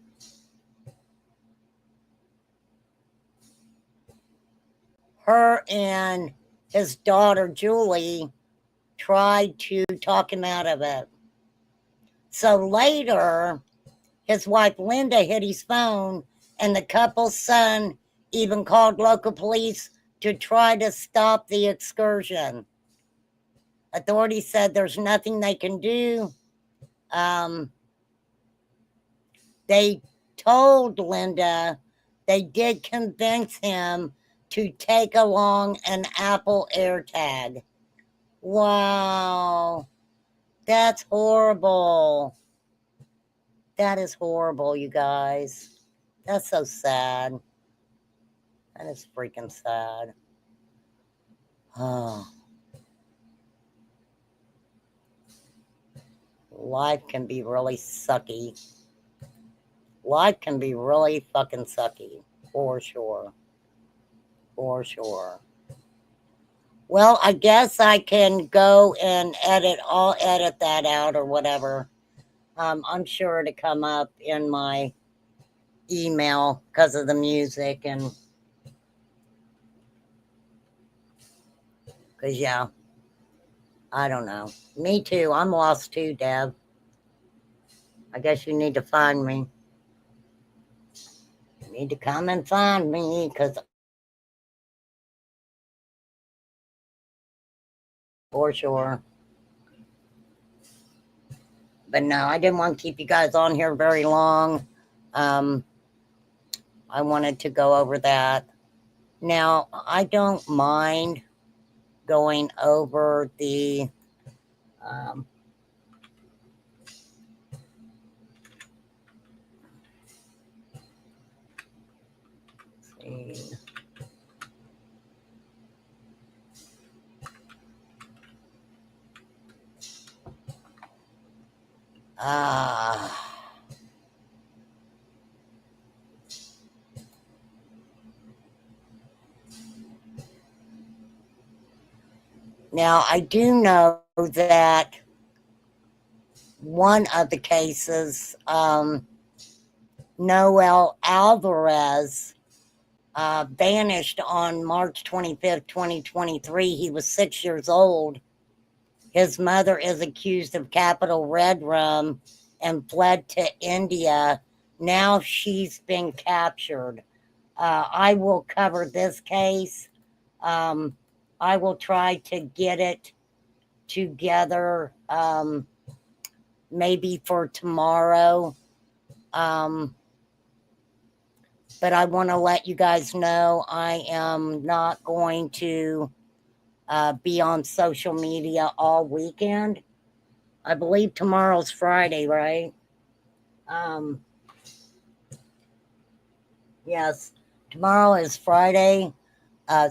her and his daughter Julie tried to talk him out of it. So later, his wife Linda hid his phone, and the couple's son even called local police to try to stop the excursion. Authorities said there's nothing they can do. They told Linda they did convince him to take along an Apple AirTag. Wow. That's horrible. That is horrible, you guys. That's so sad. That is freaking sad. Oh. Life can be really sucky. Life can be really fucking sucky. For sure. For sure. Well, I guess I can go and I'll edit that out or whatever. I'm sure to come up in my email because of the music and because, yeah, I don't know. Me too. I'm lost too, Deb. I guess you need to find me. You need to come and find me because for sure. But no, I didn't want to keep you guys on here very long. I wanted to go over that. Now, I don't mind going over the see. Now, I do know that one of the cases, Noel Alvarez, vanished on March 25th, 2023. He was 6 years old. His mother is accused of capital red rum and fled to India. Now she's been captured. I will cover this case. I will try to get it together, maybe for tomorrow. But I want to let you guys know I am not going to be on social media all weekend. I believe tomorrow's Friday, right? Yes, tomorrow is Friday.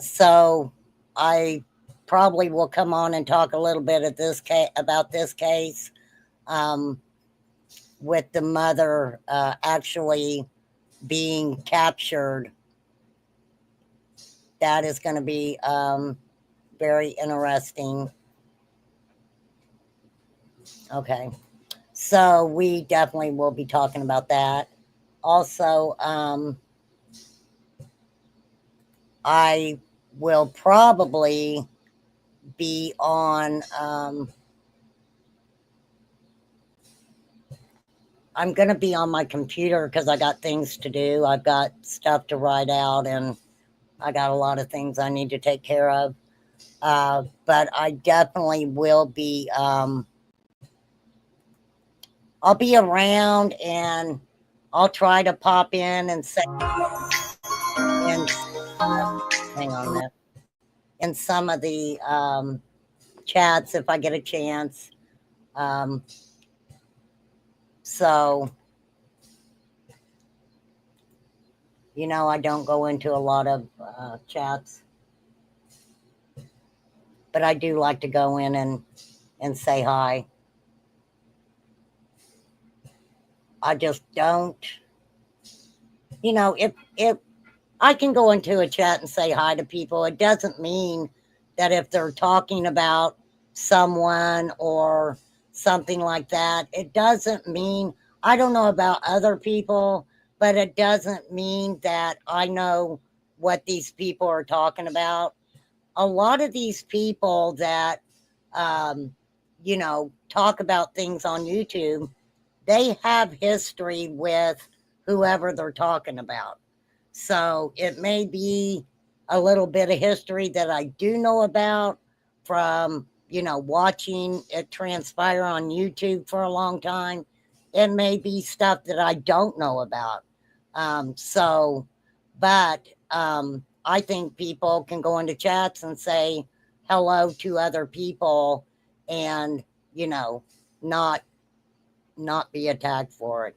So I probably will come on and talk a little bit of this about this case, with the mother actually being captured. That is going to be very interesting. Okay, so we definitely will be talking about that. Also, I will probably be on, I'm going to be on my computer because I got things to do. I've got stuff to write out and I got a lot of things I need to take care of. But I definitely will be, I'll be around and I'll try to pop in and say, and hang on a minute, in some of the chats if I get a chance. So, you know, I don't go into a lot of chats, but I do like to go in and say hi. I just don't, you know, if I can go into a chat and say hi to people, it doesn't mean that if they're talking about someone or something like that, it doesn't mean, I don't know about other people, but it doesn't mean that I know what these people are talking about. A lot of these people that, you know, talk about things on YouTube, they have history with whoever they're talking about. So it may be a little bit of history that I do know about from, you know, watching it transpire on YouTube for a long time. It may be stuff that I don't know about. But I think people can go into chats and say hello to other people and, you know, not be attacked for it.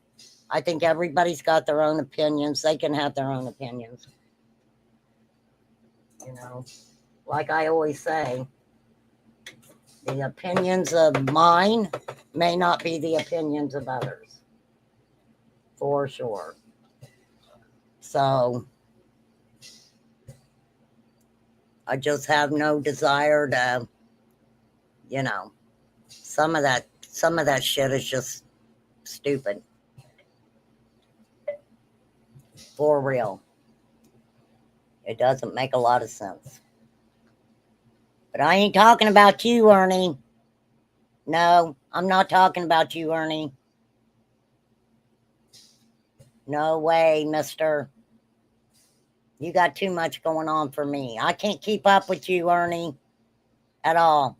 I think everybody's got their own opinions. They can have their own opinions. You know, like I always say, the opinions of mine may not be the opinions of others. For sure. So I just have no desire to, you know, some of that shit is just stupid. For real. It doesn't make a lot of sense. But I ain't talking about you, Ernie. No, I'm not talking about you, Ernie. No way, mister. You got too much going on for me. I can't keep up with you, Ernie, at all.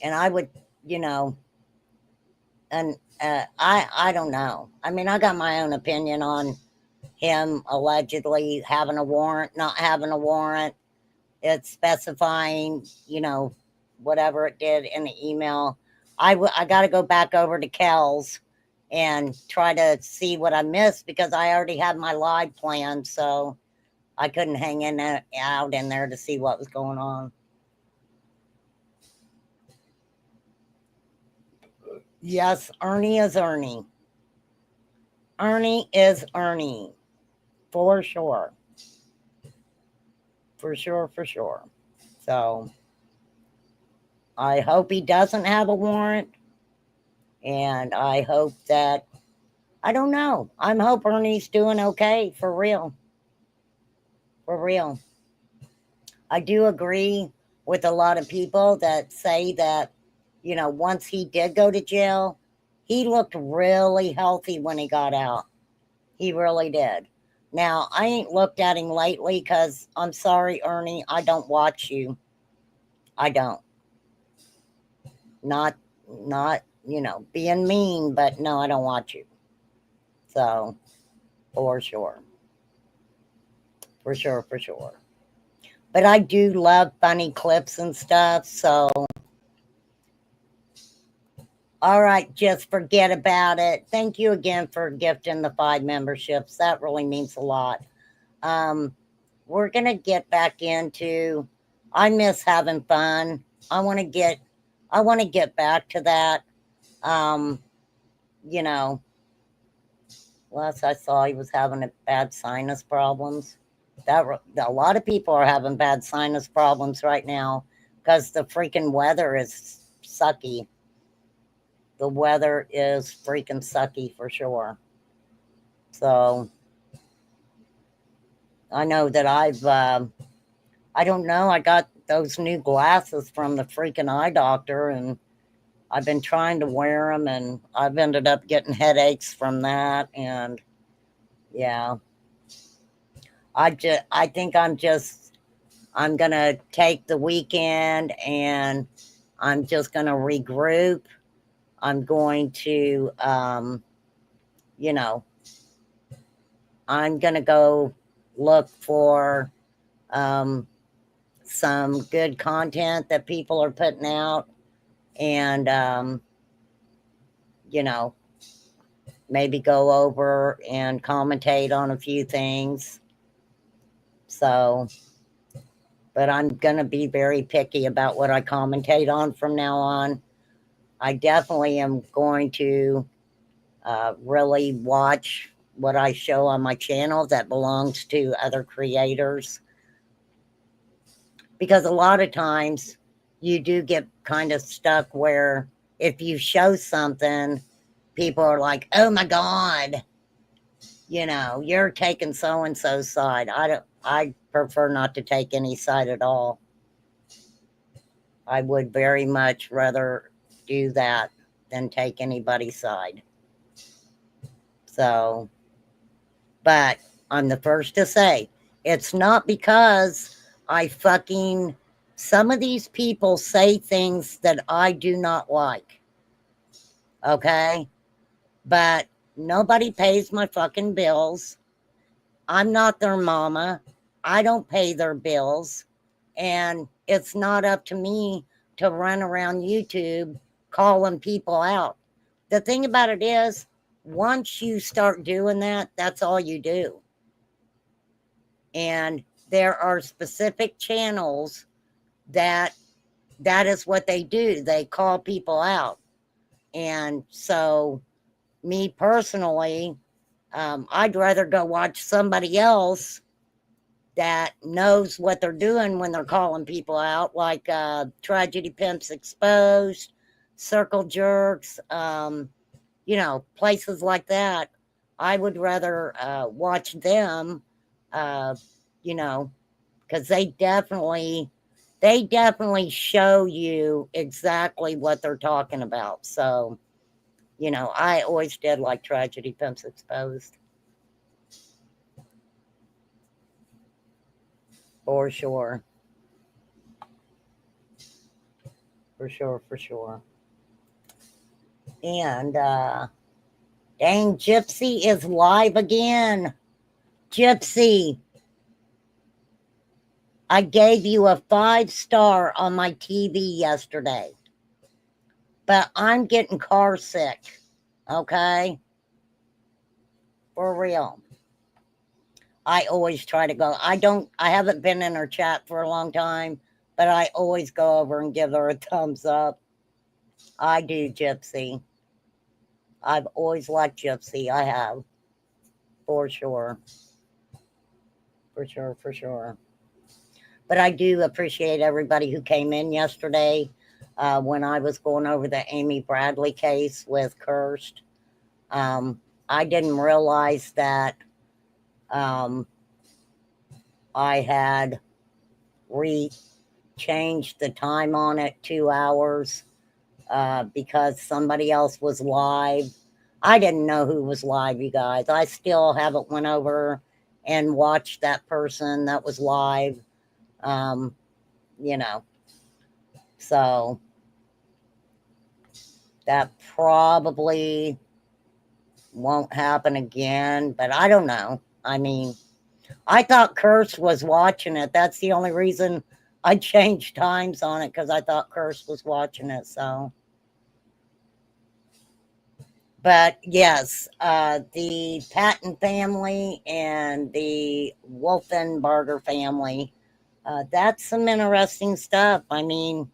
And I would, you know, and I don't know. I mean, I got my own opinion on him allegedly having a warrant, not having a warrant. It's specifying, you know, whatever it did in the email. I got to go back over to Kel's and try to see what I missed because I already had my live planned, so I couldn't hang out in there to see what was going on. Yes, Ernie is Ernie. Ernie is Ernie, for sure. For sure, for sure. So I hope he doesn't have a warrant. And I hope that, I don't know. I'm hope Ernie's doing okay, for real. For real. I do agree with a lot of people that say that, once he did go to jail, he looked really healthy when he got out. He really did. Now, I ain't looked at him lately because I'm sorry, Ernie, I don't watch you. I don't. Not, being mean, but no, I don't watch you. So, for sure. For sure, for sure. But I do love funny clips and stuff, so all right, just forget about it. Thank you again for gifting the 5 memberships. That really means a lot. We're gonna get back into, I miss having fun. I want to get back to that. You know, last I saw he was having a bad sinus problems. A lot of people are having bad sinus problems right now because the freaking weather is sucky. The weather is freaking sucky for sure. So I know that I don't know, I got those new glasses from the freaking eye doctor and I've been trying to wear them and I've ended up getting headaches from that. And yeah, I think I'm going to take the weekend and I'm just going to regroup. I'm going to, I'm going to go look for some good content that people are putting out and, maybe go over and commentate on a few things. So, but I'm going to be very picky about what I commentate on from now on. I definitely am going to really watch what I show on my channel that belongs to other creators. Because a lot of times you do get kind of stuck where if you show something, people are like, oh my God, you're taking so-and-so's side. I prefer not to take any side at all. I would very much rather do that than take anybody's side. So, but I'm the first to say, it's not because some of these people say things that I do not like. Okay? But nobody pays my fucking bills. I'm not their mama. I don't pay their bills. And it's not up to me to run around YouTube calling people out. The thing about it is, once you start doing that, that's all you do. And there are specific channels that is what they do. They call people out. And so me personally, I'd rather go watch somebody else that knows what they're doing when they're calling people out, like Tragedy Pimps Exposed, Circle Jerks, places like that. I would rather watch them, because they definitely show you exactly what they're talking about. So, I always did like Tragedy Pimps Exposed. For sure. For sure, for sure. And dang, Gypsy is live again. Gypsy, I gave you a 5-star on my TV yesterday. But I'm getting car sick. Okay? For real. I always try to go. I haven't been in her chat for a long time, but I always go over and give her a thumbs up. I do, Gypsy. I've always liked Gypsy. I have. For sure. For sure, for sure. But I do appreciate everybody who came in yesterday when I was going over the Amy Bradley case with Kirst. I didn't realize that um, I had changed the time on it 2 hours because somebody else was live. I didn't know who was live, you guys. I still haven't went over and watched that person that was live. Um, you know, so that probably won't happen again, but I don't know. I mean, I thought Curse was watching it. That's the only reason I changed times on it, because I thought Curse was watching it. So, but yes, the Patton family and the Wolfenbarger family, that's some interesting stuff. I mean,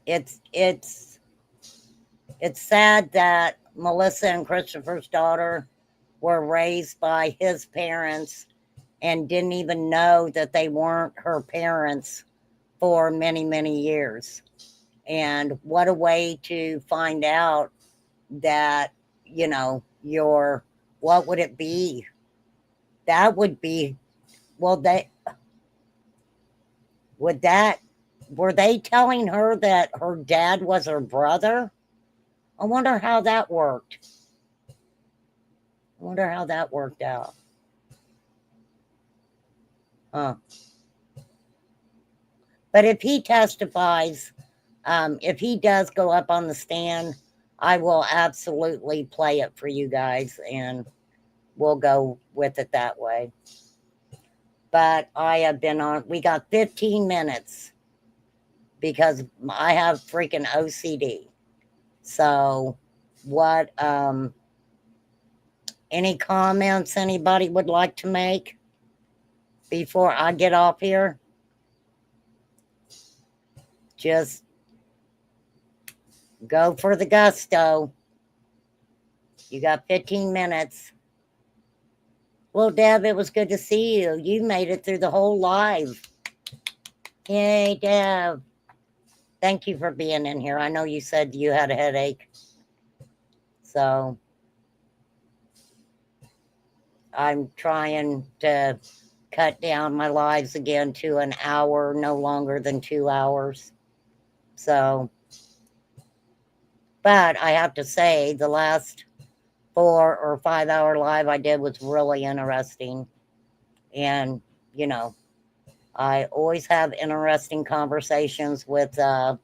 it's sad that Melissa and Christopher's daughter were raised by his parents and didn't even know that they weren't her parents for many, many years. And what a way to find out that, what would it be? That would be, well, would that, were they telling her that her dad was her brother? I wonder how that worked. I wonder how that worked out. Huh. But if he testifies, if he does go up on the stand, I will absolutely play it for you guys and we'll go with it that way. But I have been on, we got 15 minutes because I have freaking OCD. So, what, any comments anybody would like to make before I get off here? Just go for the gusto. You got 15 minutes. Well, Deb, it was good to see you. You made it through the whole live. Yay, Deb. Thank you for being in here. I know you said you had a headache. So I'm trying to cut down my lives again to an hour, no longer than 2 hours. So, but I have to say, the last 4 or 5 hour live I did was really interesting. And, I always have interesting conversations with Kirst.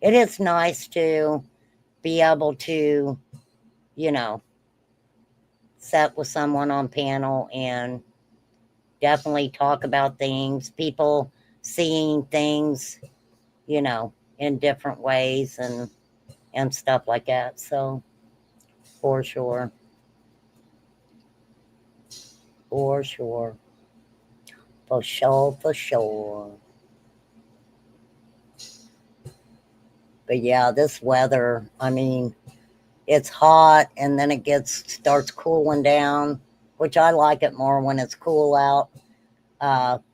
It is nice to be able to, sit with someone on panel and definitely talk about things, people seeing things, in different ways and stuff like that. So, for sure. For sure. For sure, for sure. But yeah, this weather, I mean, it's hot and then it starts cooling down, which I like it more when it's cool out.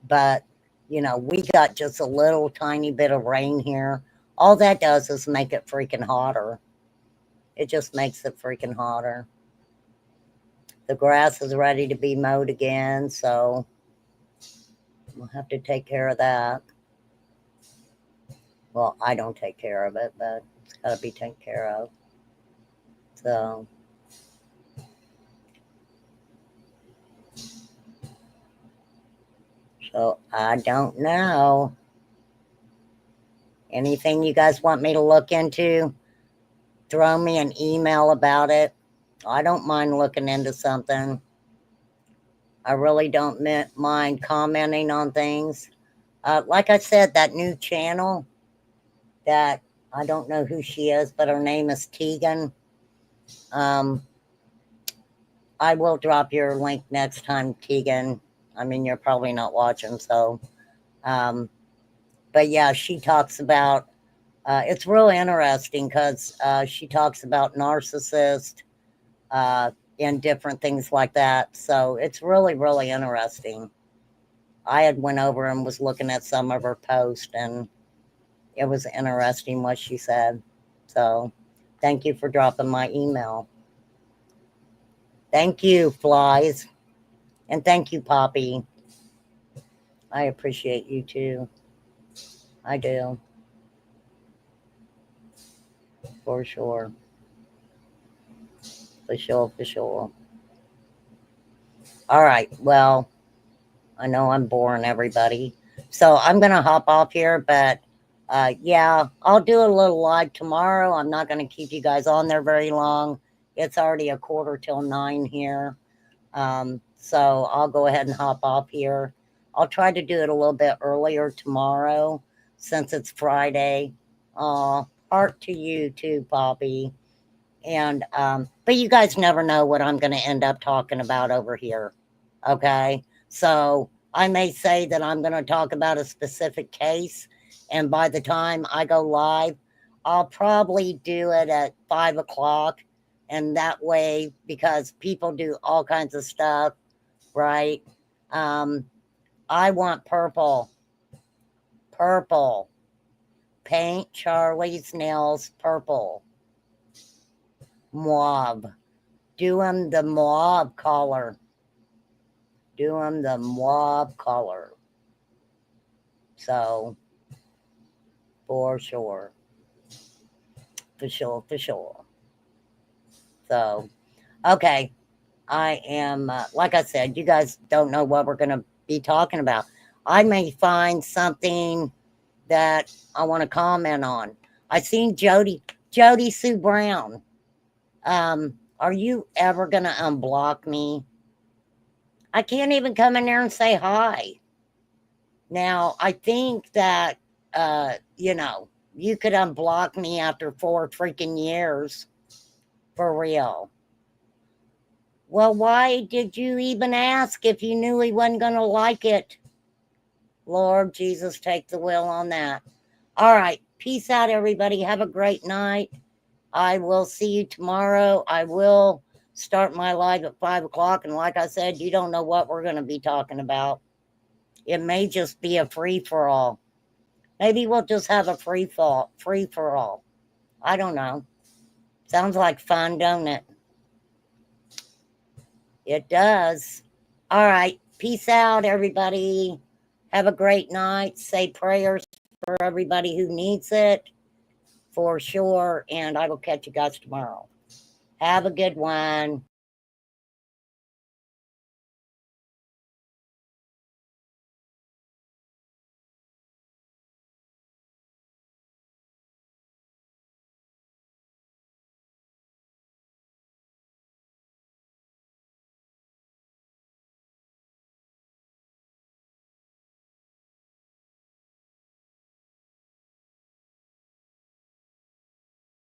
But, we got just a little tiny bit of rain here. All that does is make it freaking hotter. It just makes it freaking hotter. The grass is ready to be mowed again, so we'll have to take care of that. Well, I don't take care of it, but it's got to be taken care of. So I don't know. Anything you guys want me to look into? Throw me an email about it. I don't mind looking into something. I really don't mind commenting on things. Like I said, that new channel that I don't know who she is, but her name is Tegan. I will drop your link next time, Tegan. I mean, you're probably not watching, so. But yeah, she talks about, it's really interesting because she talks about narcissist, and different things like that. So it's really, really interesting. I had went over and was looking at some of her posts, and it was interesting what she said. So thank you for dropping my email. Thank you, Flies. And thank you, Poppy. I appreciate you too. I do. For sure. For sure, for sure. All right. Well, I know I'm boring everybody. So I'm going to hop off here, but yeah, I'll do a little live tomorrow. I'm not going to keep you guys on there very long. It's already 8:45 here. So I'll go ahead and hop off here. I'll try to do it a little bit earlier tomorrow since it's Friday. Heart to you too, Poppy. And but you guys never know what I'm going to end up talking about over here. Okay? So I may say that I'm going to talk about a specific case, and by the time I go live, I'll probably do it at 5 o'clock. And that way, because people do all kinds of stuff, right? I want purple. Purple. Paint Charlie's nails purple. Mauve. Do him the mauve color. Do him the mauve color. So, for sure. For sure, for sure. So, okay. I am, like I said, you guys don't know what we're going to be talking about. I may find something that I want to comment on. I seen Jody Sue Brown. Are you ever going to unblock me? I can't even come in there and say hi. Now, I think that, you could unblock me after 4 freaking years. For real. Well, why did you even ask if you knew he wasn't going to like it? Lord Jesus, take the wheel on that. All right. Peace out, everybody. Have a great night. I will see you tomorrow. I will start my live at 5 o'clock. And like I said, you don't know what we're going to be talking about. It may just be a free-for-all. Maybe we'll just have a free-for-all. I don't know. Sounds like fun, don't it? It does. All right. Peace out, everybody. Have a great night. Say prayers for everybody who needs it, for sure. And I will catch you guys tomorrow. Have a good one.